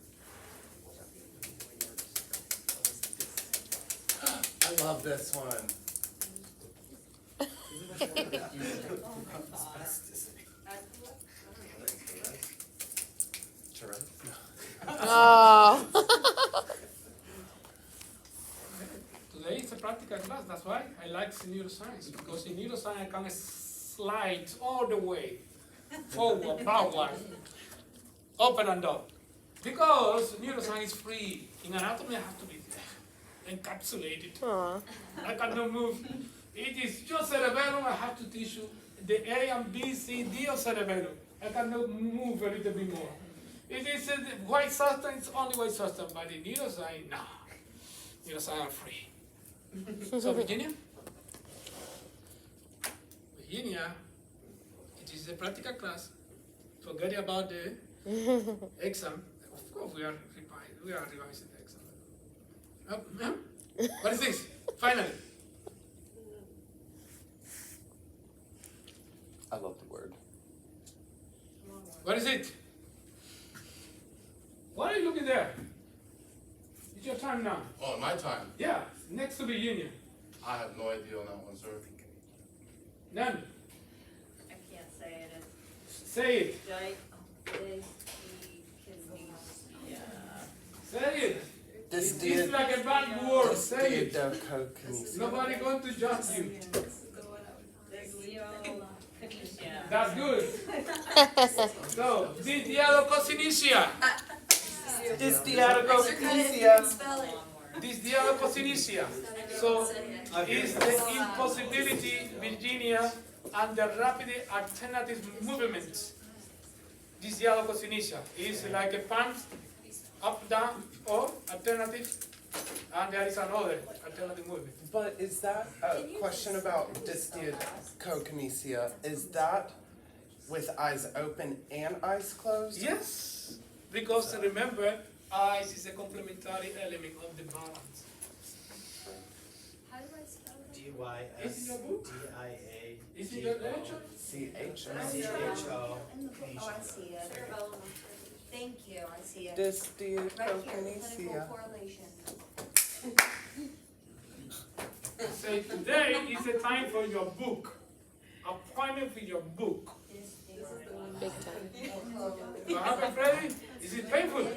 S11: I love this one.
S2: Oh.
S1: Today is a practical class, that's why I like neuroscience, because in neuroscience I can slide all the way, forward, backward, open and down. Because neuroscience is free, in anatomy I have to be encapsulated.
S2: Aw.
S1: I cannot move. It is just cerebellum, I have to teach you the A and B, C, D of cerebellum. I cannot move a little bit more. It is a white substance, it's only white substance, but in neuroscience, no. Neuroscience are free. So Virginia? Virginia, it is a practical class. Forget about the exam. Of course we are revising the exam. What is this? Finally.
S11: I love the word.
S1: What is it? Why are you looking there? It's your time now.
S4: Oh, my time.
S1: Yeah, next to Virginia.
S4: I have no idea on that one, sir.
S1: None.
S10: I can't say it.
S1: Say it. Say it. It's like a bad word. Say it. Nobody going to judge you. That's good. So, dysdialocosinicia. Dysdialocosinicia. So, is the impossibility, Virginia, and the rapid alternative movements. Dysdialocosinicia is like a pants, up, down, or alternative, and there is another alternative movement.
S11: But is that a question about dysdiacokinesia? Is that with eyes open and eyes closed?
S1: Yes, because remember, eyes is a complementary element of the balance.
S6: How do I spell that?
S1: Is it your book?
S5: D-I-A.
S1: Is it your lecture?
S11: C-H-O.
S5: C-H-O.
S6: In the book. Oh, I see it. Thank you, I see it. Right here, clinical
S11: Dysdiacokinesia.
S6: correlation.
S1: So today is the time for your book. Appointment for your book.
S2: Big time.
S1: You have it ready? Is it painful?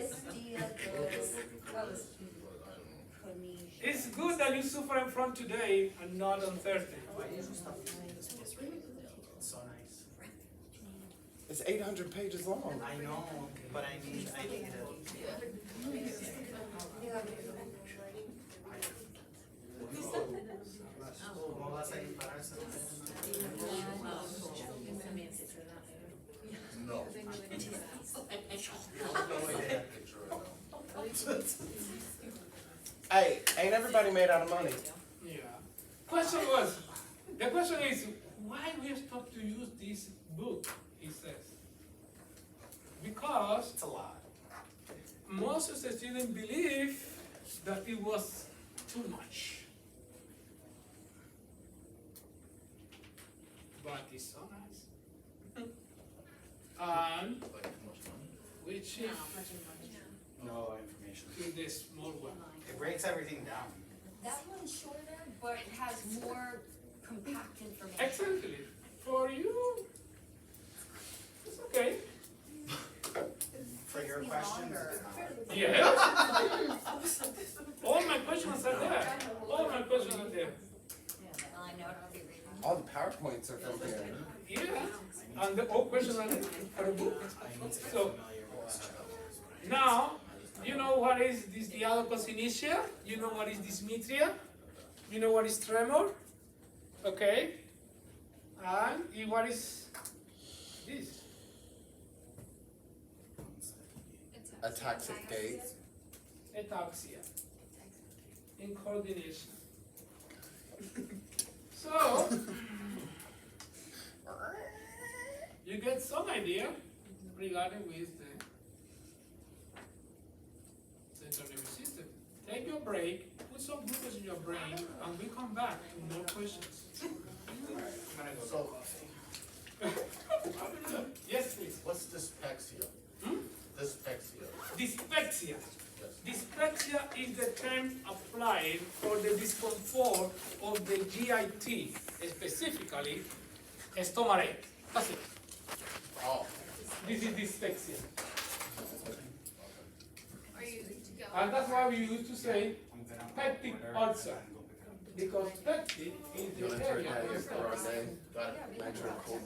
S1: It's good that you suffer from today and not on Thursday.
S5: So nice.
S11: It's 800 pages long.
S5: I know, but I need it. ¿Cómo vas a dispararse?
S4: No.
S11: Hey, ain't everybody made out of money?
S1: Yeah. The question is, why we stop to use this book, he says. Because
S5: It's a lot.
S1: most of the students believe that it was too much. But it's so nice. And
S4: Like, too much money.
S1: we shift
S5: No information.
S1: to the small one.
S5: It breaks everything down.
S6: That one's shorter, but it has more compact information.
S1: Excellently. For you, it's okay.
S5: For your
S6: Takes me
S5: questions,
S6: longer.
S5: it's not.
S1: Yes. All my questions are there. All my questions are there.
S6: I know, I'll be reading.
S11: All the PowerPoints are from here.
S1: Yeah. And the all questions are there for the book.
S5: I need to get
S1: So
S5: familiar with this.
S1: now, you know what is dysdialocosinicia? You know what is dysmetria? You know what is tremor? Okay. And what is this?
S4: Ataxic gait.
S1: Ataxia. Incoordination. So, you get some idea regarding with the central nervous system. Take your break, put some glucose in your brain, and we come back to more questions.
S4: So,
S1: Yes, please.
S4: what's dyspexia?
S1: Hmm?
S4: Dyspexia.
S1: Dyspepsia.
S4: Yes.
S1: Dyspepsia is the term applied for the discomfort of the GIT, specifically stomachache. That's it.
S4: Oh.
S1: This is dyspepsia.
S3: Are you going?
S1: And that's why we used to say peptic ulcer. Because peptic is
S4: You
S1: the
S4: enter
S1: area
S4: that
S1: of
S4: here
S1: the
S4: for our
S1: stomach.
S4: name. Got it. Enter code